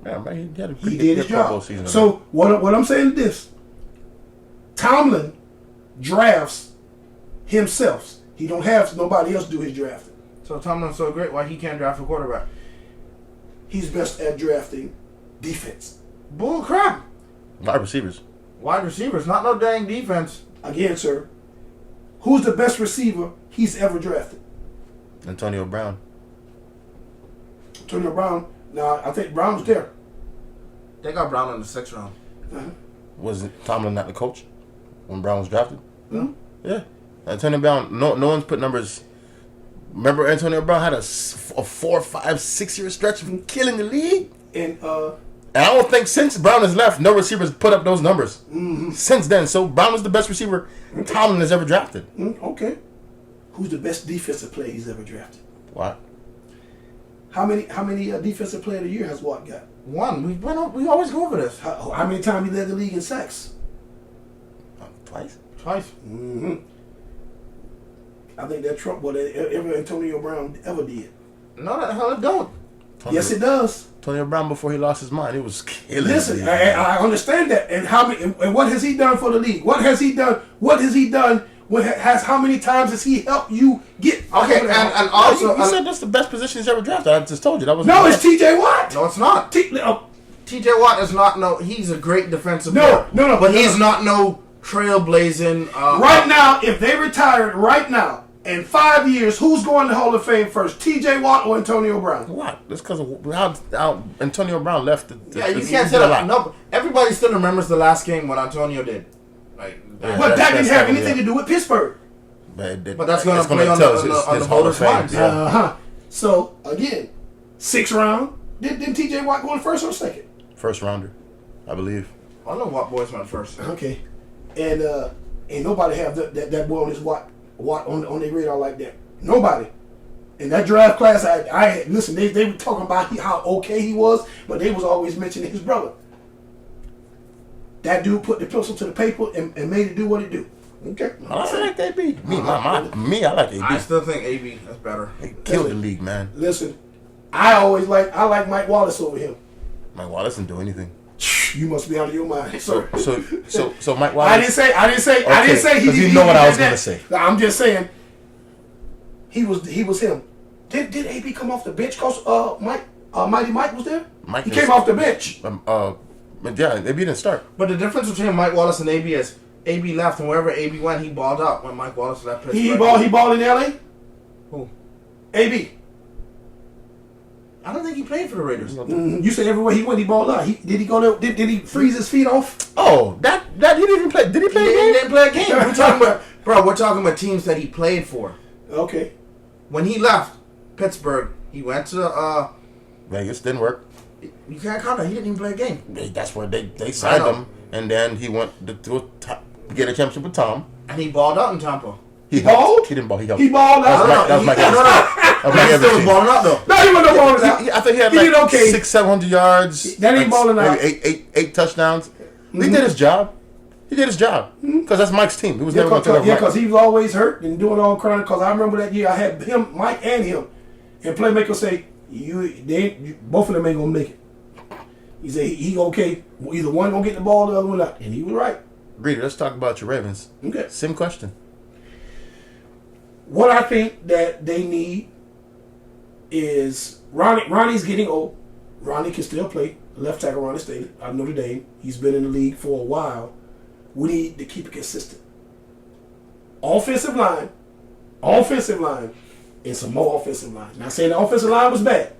Yeah, man, he had a He pretty did his good Pro Bowl job. season. So what I'm saying is this: Tomlin drafts himself. He don't have nobody else do his drafting. So Tomlin's so great, why he can't draft a quarterback? He's best at drafting defense. Bull crap. wide receivers. Wide receivers, not no dang defense. Again, sir, who's the best receiver he's ever drafted? Antonio Brown. Antonio Brown. Now, I think Brown was there. They got Brown in the 6th round. Wasn't Tomlin not the coach when Brown was drafted? Hmm? Yeah. Antonio Brown, no one's put numbers. Remember Antonio Brown had a 4, 5, 6 year stretch of killing the league? And And I don't think since Brown has left, no receivers put up those numbers. Mm-hmm. Since then. So Brown was the best receiver Tomlin has ever drafted. Okay. Who's the best defensive player he's ever drafted? What? How many defensive player of the year has Watt got? One. We always go over this. How many times he led the league in sacks? Twice? Twice. Mm-hmm. I think that Trump, what ever Antonio Brown ever did. No, the hell it don't. Yes, it does. Antonio Brown, before he lost his mind, he was killing Listen, the league. I understand that, and how many, and what has he done for the league? What has he done? What has he done? How many times has he helped you get? Okay, and also You said that's the best position he's ever drafted. I just told you that was no, it's T.J. Watt. no, it's not. T.J. Watt is not no. He's a great defensive player. No, but he's not no trailblazing. Right now, if they retired right now in 5 years, who's going to Hall of Fame first? T.J. Watt or Antonio Brown? What? That's because of how Antonio Brown left. Yeah, you can't say that. No, everybody still remembers the last game what Antonio did. Like, But that didn't have anything to do with Pittsburgh. But that's going to play on the voters' minds. Yeah. So again, 6th round. Didn't T.J. Watt go in first or second? First rounder, I believe. I don't know what boys went first. Okay, and ain't nobody have that boy on his Watt on their radar like that. Nobody. In that draft class, I listen. They were talking about how okay he was, but they was always mentioning his brother. That dude put the pencil to the paper and made it do what it do. Okay. I like AB. Me, I like AB. I still think AB is better. He killed the league, man. Listen, I like Mike Wallace over him. Mike Wallace didn't do anything. You must be out of your mind. So Mike Wallace. I didn't say he. Because you know what I was gonna say. I'm just saying he was him. Did AB come off the bench cause Mighty Mike was there? He came off the bench. Yeah, AB didn't start. But the difference between Mike Wallace and AB is AB left, and wherever AB went, he balled out. When Mike Wallace left Pittsburgh, He balled in LA? Who? AB. I don't think he played for the Raiders. You said everywhere he went, he balled out. Did he go there? Did he freeze his feet off? Oh, that he didn't even play. Did he play? He a game? didn't play a game. We're talking about teams that he played for. Okay. When he left Pittsburgh, he went to Vegas didn't work. you can't count that. He didn't even play a game. That's where they signed him, and then he went to get a championship with Tom. And he balled out in Tampa. He balled? He didn't ball. He helped. He balled out. That was Mike No, Evans. He still was balling out though. No, he wasn't balling out. I think he had He did like okay. 600-700 yards. That ain't like balling out. maybe eight touchdowns. He did his job. He did his job because that's Mike's team. He was never going to take over. Because he was always hurt and doing all crying. Because I remember that year I had him, Mike, and him, and playmaker say, both of them ain't gonna make it. He said he okay. Either one gonna get the ball, the other one not, and he was right. Greedy, let's talk about your Ravens. Okay. Same question. What I think that they need is Ronnie's getting old. Ronnie can still play left tackle. Ronnie State out of Notre Dame. He's been in the league for a while. We need to keep it consistent. Offensive line, and some more offensive line. Not saying the offensive line was bad.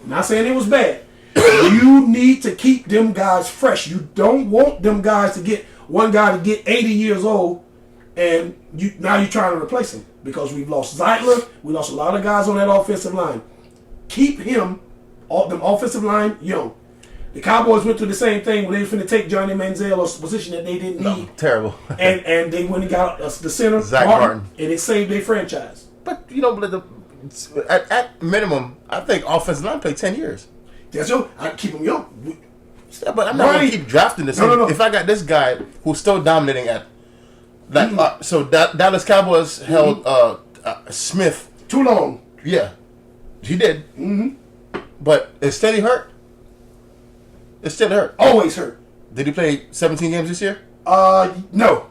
Not saying it was bad. You need to keep them guys fresh. You don't want them guys to get one guy to get 80 years old, and now you're trying to replace him because we've lost Zeitler. We lost a lot of guys on that offensive line. Keep them offensive line young. The Cowboys went through the same thing when they were finna take Johnny Manziel, a position that they didn't need. Terrible. and they went and got the center, Zach Martin. and it saved their franchise. But you know, at minimum, I think offensive line play 10 years. That's yo. I keep him young. Yeah, but I'm not going to keep drafting this. No. If I got this guy who's still dominating at that, so Dallas Cowboys held Smith too long. Yeah, he did. But is Steady hurt? It's still hurt. Always hurt. Did he play 17 games this year? No.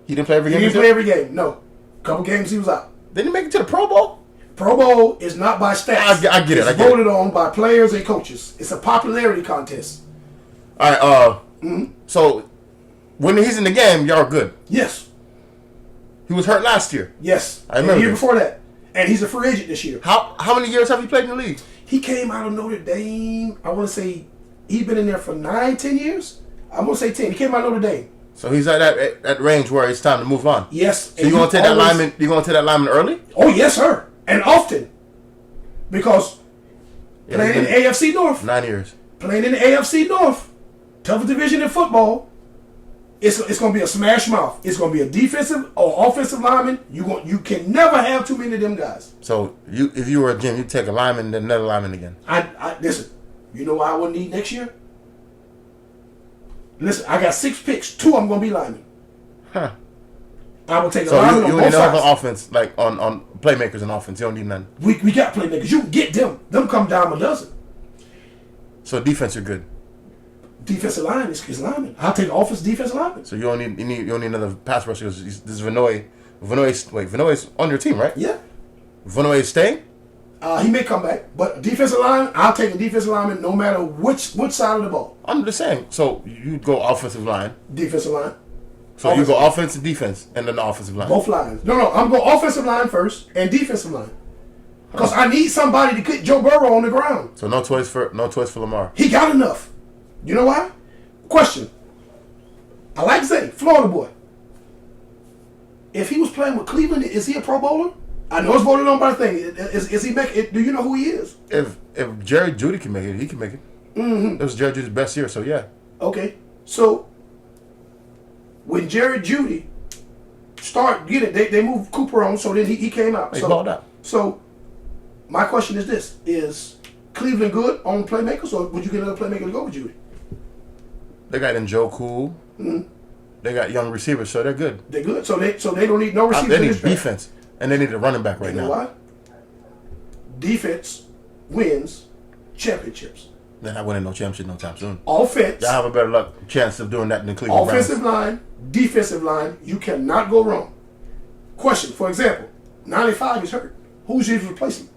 He didn't play every game. He didn't play every game. No. Couple games he was out. Didn't he make it to the Pro Bowl? Pro Bowl is not by stats. I get it. It's voted on by players and coaches. It's a popularity contest. All right. So when he's in the game, y'all are good. Yes. He was hurt last year. Yes. I remember. And the year before that. And he's a free agent this year. How many years have you played in the league? He came out of Notre Dame. I want to say he's been in there for 9-10 years. I'm going to say 10. He came out of Notre Dame. So he's at that range where it's time to move on. Yes. So you going to take that lineman? You going to take that lineman early? Oh yes, sir, and often, because playing in the AFC North. 9 years. Playing in the AFC North, toughest division in football. It's going to be a smash mouth. It's going to be a defensive or offensive lineman. You can never have too many of them guys. So if you were a Jim, you'd take a lineman and then another lineman again. I listen. You know what I would need next year? Listen, I got 6 picks. 2 of them going to be linemen. Huh. I will take a so lineman you on only both have sides. an offense, like on playmakers and offense. You don't need none. We got playmakers. You can get them. Them come down a dozen. So defense, you're good. Defensive line is lineman. I'll take offense, defensive lineman. So you don't need another pass rusher. This is Vinoy. Vinoy's on your team, right? Yeah. Vinoy is staying? He may come back, but defensive line, I'll take a defensive lineman no matter which side of the ball. I'm just saying. So you go offensive line. Defensive line. So you go offense and defense, and then the offensive line. Both lines. No. I'm going offensive line first and defensive line. Because I need somebody to get Joe Burrow on the ground. So no choice for Lamar. He got enough. You know why? Question. I like Zay, Florida boy. If he was playing with Cleveland, is he a Pro Bowler? I know it's voted on by the thing. Is he make it? Do you know who he is? If Jerry Jeudy can make it, he can make it. It was Jerry Judy's best year, so yeah. Okay. So when Jerry Jeudy they moved Cooper on, so then he came out. He balled out. So my question is this: is Cleveland good on playmakers, or would you get another playmaker to go with Jeudy? They got Njoku. They got young receivers, so they're good. They're good. So they don't need no receivers. They need defense, and they need a running back right now. You know why? Defense wins championships. They're not winning no championship no time soon. Offense. Y'all have a better chance of doing that than Cleveland Offensive Browns. line, defensive line, you cannot go wrong. Question, for example, 95 is hurt. Who's his replacement?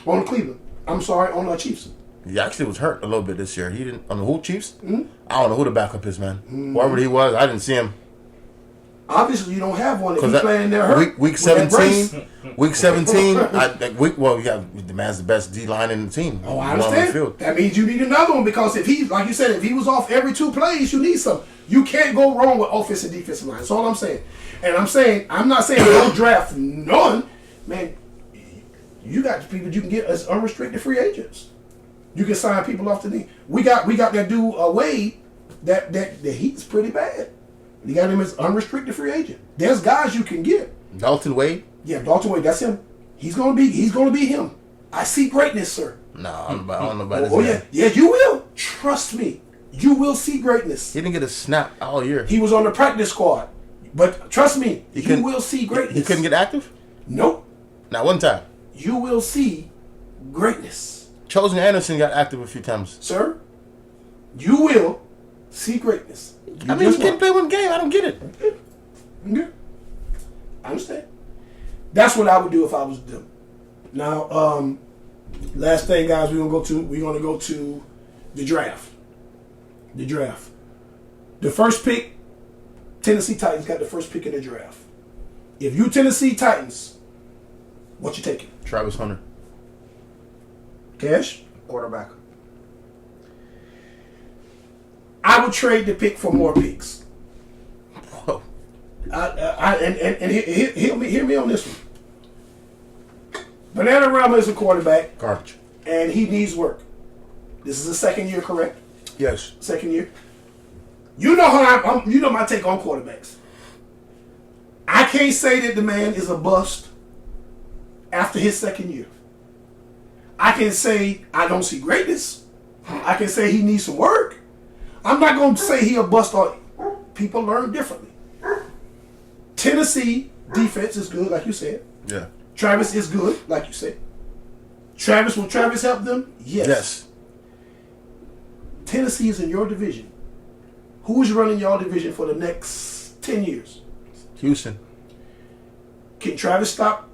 On Cleveland. I'm sorry, on the Chiefs. He actually was hurt a little bit this year. He didn't on the who Chiefs? I don't know who the backup is, man. Whoever he was, I didn't see him. Obviously, you don't have one if he's playing there hurt. Week 17, week 17, you got the man's the best D line in the team. Oh, I understand. That means you need another one because if he, like you said, if he was off every 2 plays, you need some. You can't go wrong with offensive and defensive line. That's all I'm saying. And I'm not saying don't draft none. Man, you got people you can get as unrestricted free agents. You can sign people off the knee. We got that dude Wade that he's pretty bad. You got him as unrestricted free agent. There's guys you can get. Dalton Wade? Yeah, Dalton Wade. That's him. He's gonna be him. I see greatness, sir. No, I don't know about this. Oh yeah, you will. Trust me, you will see greatness. He didn't get a snap all year. He was on the practice squad, but trust me, you will see greatness. He couldn't get active? Nope. Not one time. You will see greatness. Chosen Anderson got active a few times. Sir, you will see greatness. I mean, he can't play one game. I don't get it. Okay. I understand. That's what I would do if I was them. Now, last thing, guys, we're gonna go to the draft. The draft. The first pick, Tennessee Titans got the first pick in the draft. If you Tennessee Titans, what you taking? Travis Hunter. Cash? Quarterback. I would trade the pick for more picks. Whoa. Hear me on this one. Bananarama is a quarterback. Garbage. And he needs work. This is his second year, correct? Yes. Second year. You know how you know my take on quarterbacks. I can't say that the man is a bust after his second year. I can say I don't see greatness. I can say he needs some work. I'm not going to say he a bust on. People learn differently. Tennessee defense is good, like you said. Yeah. Travis is good, like you said. Will Travis help them? Yes. Tennessee is in your division. Who's running your division for the next 10 years? Houston. Can Travis stop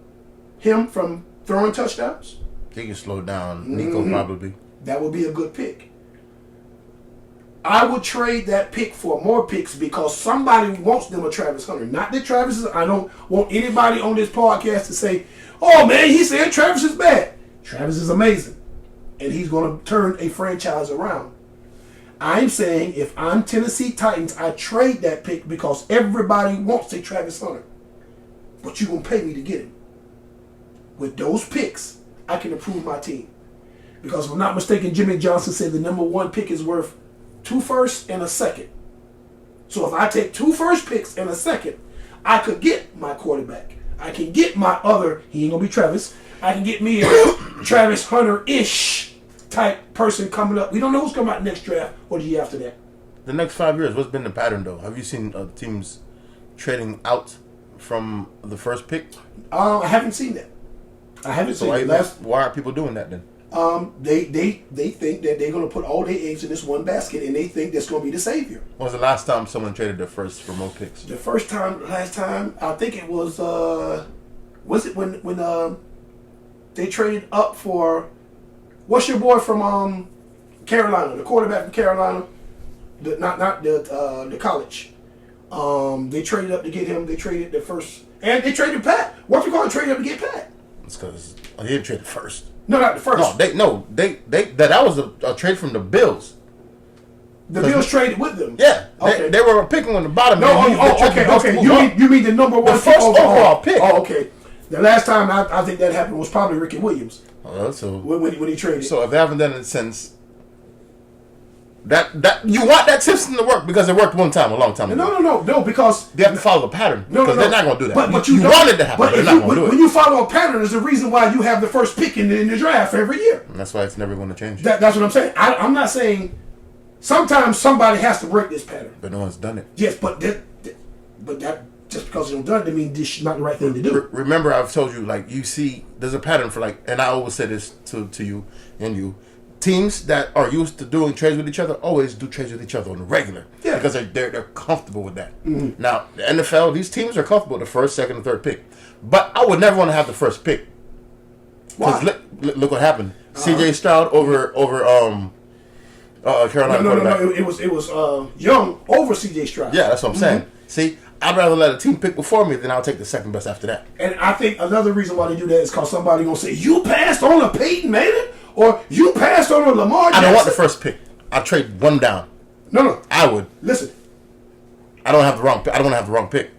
him from throwing touchdowns? He can slow down. Nico probably. That would be a good pick. I would trade that pick for more picks because somebody wants them a Travis Hunter. Not that Travis is. I don't want anybody on this podcast to say, "Oh man, he said Travis is bad." Travis is amazing, and he's going to turn a franchise around. I'm saying if I'm Tennessee Titans, I trade that pick because everybody wants a Travis Hunter, but you're going to pay me to get him. With those picks, I can improve my team. Because if I'm not mistaken, Jimmy Johnson said the number 1 pick is worth 2 firsts and a second. So if I take 2 first picks and a second, I could get my quarterback. I can get my other, he ain't going to be Travis. I can get me a Travis Hunter-ish type person coming up. We don't know who's coming out next draft or the year after that. The next 5 years, what's been the pattern though? Have you seen teams trading out from the first pick? I haven't seen that. I haven't seen it. Why are people doing that then? They think that they're going to put all their eggs in this one basket, and they think that's going to be the savior. When was the last time someone traded their first for more picks? Last time, I think it was it when they traded up for, what's your boy from Carolina, the quarterback from Carolina, the college. They traded up to get him. They traded the first, and they traded Pat. What you call it? Traded up to get Pat. It's because they didn't trade the first. No, not the first. That was a trade from the Bills. The Bills traded with them. Yeah, okay. They were picking on the bottom. No, okay. You mean the number 1 the first overall pick? Oh, okay. The last time I think that happened was probably Ricky Williams. So when he traded. So if they haven't done it since, that you want that system to work because it worked one time a long time ago. No, because they have to follow the pattern. Because they're not going to do that. But you want it to happen, but they're not going to do it. When you follow a pattern, there's a reason why you have the first pick in the draft every year. And that's why it's never going to change. That's what I'm saying. I'm not saying. Sometimes somebody has to break this pattern. But no one's done it. Yes, but that just because you don't done it, doesn't mean this is not the right thing to do. Remember, I've told you, like, you see, there's a pattern for, like, and I always say this to you and you. Teams that are used to doing trades with each other always do trades with each other on the regular. Yeah. Because they're comfortable with that. Mm-hmm. Now, the NFL, these teams are comfortable with the first, second, and third pick. But I would never want to have the first pick. Why? Look what happened. C.J. Stroud over Carolina quarterback. No. It was Young over C.J. Stroud. Yeah, that's what I'm saying. See, I'd rather let a team pick before me than I'll take the second best after that. And I think another reason why they do that is because somebody gonna say you passed on a Peyton Manning or you passed on a Lamar Jackson. I don't want the first pick. I'll trade one down. No. I would. Listen. I don't have the wrong. I don't want to have the wrong pick.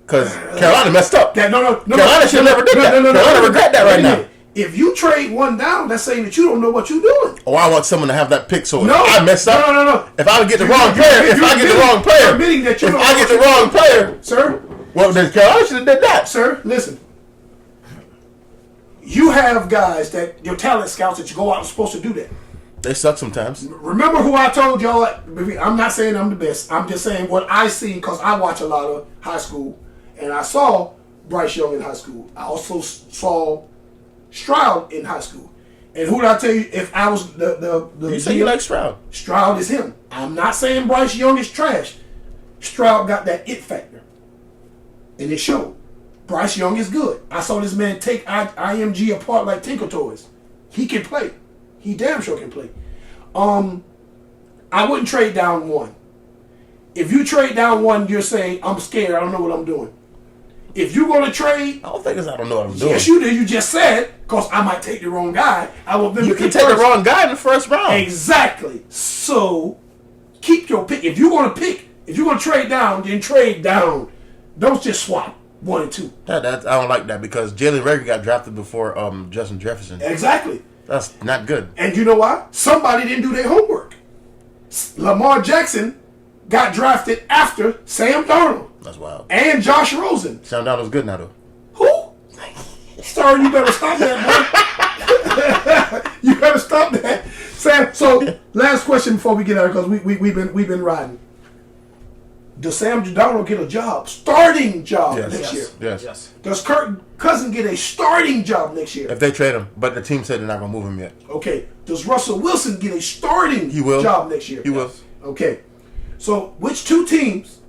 Because Carolina messed up. No. Carolina should never did that. Carolina regret that right now. If you trade one down, that's saying that you don't know what you're doing. Oh, I want someone to have that pick. So if I mess up, no. If I get the wrong player, sir. Well, then Carolina should have did that, sir. Listen, you have guys that your talent scouts that you go out and supposed to do that. They suck sometimes. Remember who I told y'all? I'm not saying I'm the best. I'm just saying what I see because I watch a lot of high school, and I saw Bryce Young in high school. I also saw Stroud in high school. And who did I tell you if I was the you say you like Stroud. Stroud is him. I'm not saying Bryce Young is trash. Stroud got that it factor. And it showed. Bryce Young is good. I saw this man take IMG apart like Tinker Toys. He can play. He damn sure can play. I wouldn't trade down one. If you trade down one, you're saying, I'm scared. I don't know what I'm doing. If you're going to trade... I don't think it's I don't know what I'm doing. Yes, you do. You just said, because I might take the wrong guy. You can take the wrong guy in the first round. Exactly. So, keep your pick. If you're going to trade down, then trade down. Don't just swap 1 and 2. I don't like that because Jalen Reagor got drafted before Justin Jefferson. Exactly. That's not good. And you know why? Somebody didn't do their homework. Lamar Jackson got drafted after Sam Darnold. That's wild. And Josh Rosen. Sam Darnold's good now, though. Who? Sir, you better stop that, boy. You better stop that. Sam, so last question before we get out, because we've been riding. Does Sam Darnold get a job? Starting job next year? Yes. Does Kirk Cousins get a starting job next year? If they trade him, but the team said they're not going to move him yet. Okay. Does Russell Wilson get a starting job next year? He will. Okay. So which two teams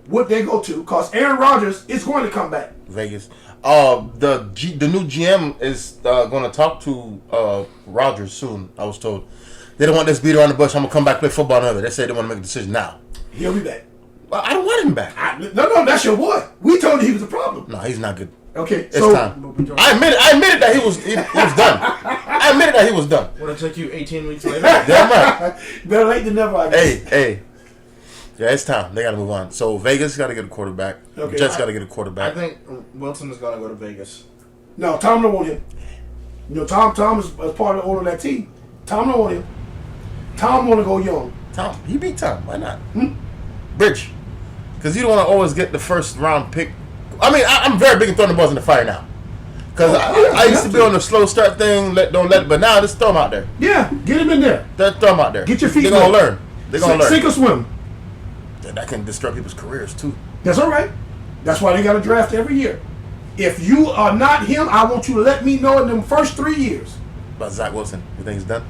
would they go to? Because Aaron Rodgers is going to come back. Vegas. The new GM is going to talk to Rodgers soon. I was told they don't want this beat around the bush. I'm gonna come back play football. Another. They say they want to make a decision now. He'll be back. Well, I don't want him back. No, that's your boy. We told you he was a problem. No, he's not good. Okay, it's time. I admitted that he was done. I admitted that he was done. Would it take you 18 weeks later? Damn right. Better late than never. I guess. Hey. Yeah, it's time. They got to move on. So Vegas got to get a quarterback. Okay. Jets got to get a quarterback. I think Wilson is going to go to Vegas. No, Tom don't want him. Tom is part of the owner of that team. Tom don't want him. Tom want to go young. Tom, he beat Tom. Why not? Bridge. Because you don't want to always get the first round pick. I mean, I'm very big in throwing the balls in the fire now. Because I used to be on the slow start thing, but now just throw them out there. Yeah, get him in there. Throw them out there. Get your feet They're going to learn. They're going to learn. Sink or swim. That can destroy people's careers, too. That's all right. That's why they got to draft every year. If you are not him, I want you to let me know in them first 3 years. About Zach Wilson, you think he's done?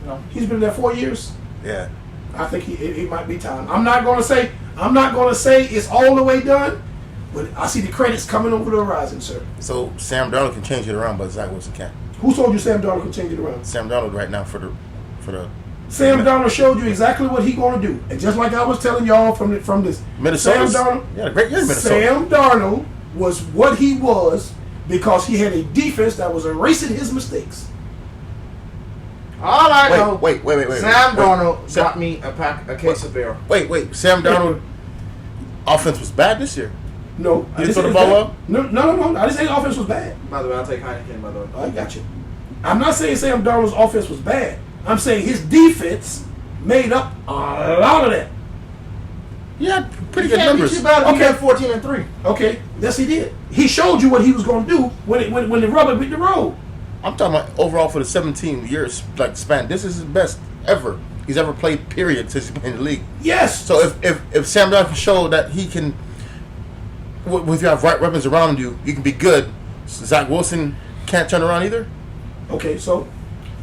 No. He's been there 4 years. Yeah. I think it might be time. I'm not gonna say it's all the way done, but I see the credits coming over the horizon, sir. So Sam Darnold can change it around, but Zach Wilson can't. Who told you Sam Darnold can change it around? Sam Darnold right now for the. Sam Darnold showed you exactly what he's going to do, and just like I was telling y'all from this Minnesota. Sam Darnold. Yeah, great year in Minnesota. Sam Darnold was what he was because he had a defense that was erasing his mistakes. All I know. Wait. Sam Darnold got me a case of beer. Wait. Sam Darnold offense was bad this year. No. He didn't throw the ball well? No. I didn't say offense was bad. By the way, I'll take Heineken, by the way. I got you. I'm not saying Sam Darnold's offense was bad. I'm saying his defense made up a lot of that. Yeah, pretty good numbers. He had 14-3. Okay, yes he did. He showed you what he was going to do when the rubber hit the road. I'm talking about overall for the 17 years span. This is his best ever he's ever played. Period since he's been in the league. Yes. So if Sam Darnold can show that he can, if you have right weapons around you, you can be good. Zach Wilson can't turn around either. Okay, so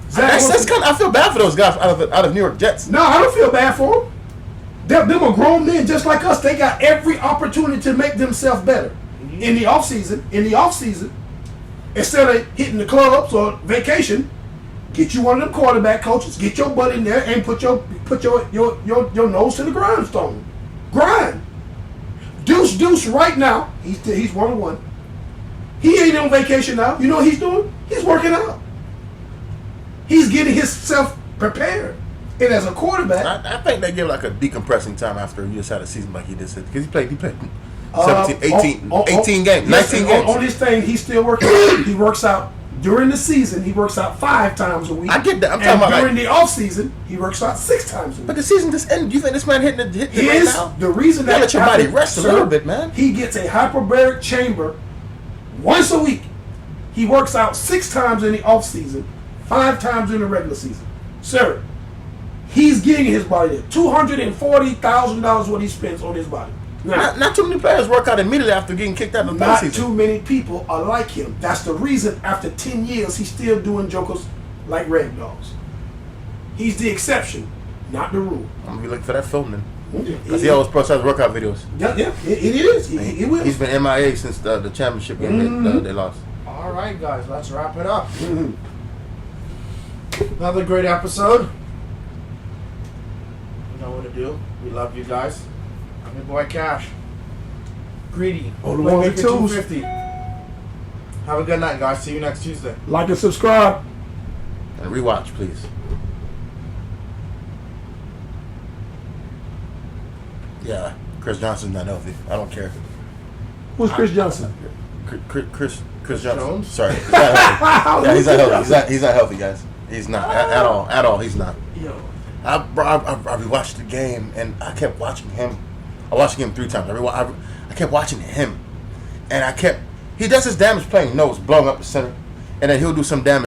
that's kind of, I feel bad for those guys out of New York Jets. No, I don't feel bad for them. Them are grown men just like us. They got every opportunity to make themselves better in the off season. Instead of hitting the clubs or vacation, get you one of them quarterback coaches. Get your butt in there and put your nose to the grindstone. Grind. Deuce right now. He's 1-1. He ain't on vacation now. You know what he's doing? He's working out. He's getting himself prepared. And as a quarterback, I think they give like a decompressing time after you just had a season like he did. Because he played 17, 18 games, 19 games. On this thing, he's still working out. He works out during the season. He works out 5 times a week. I get that. I'm talking about during the off season, he works out 6 times a week. But the season just ended. Do you think this man hit right now? The reason that let your body rest a little bit, man. He gets a hyperbaric chamber once a week. He works out 6 times in the off season, 5 times in the regular season. Sir, he's getting his body there. $240,000 what he spends on his body. Now, not too many players work out immediately after getting kicked out of the postseason. Not too many people are like him. That's the reason after 10 years he's still doing jokers like Red Dogs. He's the exception, not the rule. I'm going to be looking for that film then. Because he always posts out workout videos. Yeah, it is. He will. He's been MIA since the championship game they lost. All right, guys, let's wrap it up. Another great episode. You know what to do. We love you guys. I'm your boy Cash. Greedy. Oh, the ones and twos. 250. Have a good night, guys. See you next Tuesday. Like and subscribe. And rewatch, please. Yeah, Chris Johnson's not healthy. I don't care. Who's Chris Johnson? Chris Johnson. Jones? Sorry. He's not healthy. Yeah, he's not healthy. He's not healthy, guys. He's not. At all. He's not. Yo. I rewatched the game, and I kept watching him. I watched the game 3 times. I kept watching him, and I kept. He does his damage playing. No, it's blowing up the center, and then he'll do some damage.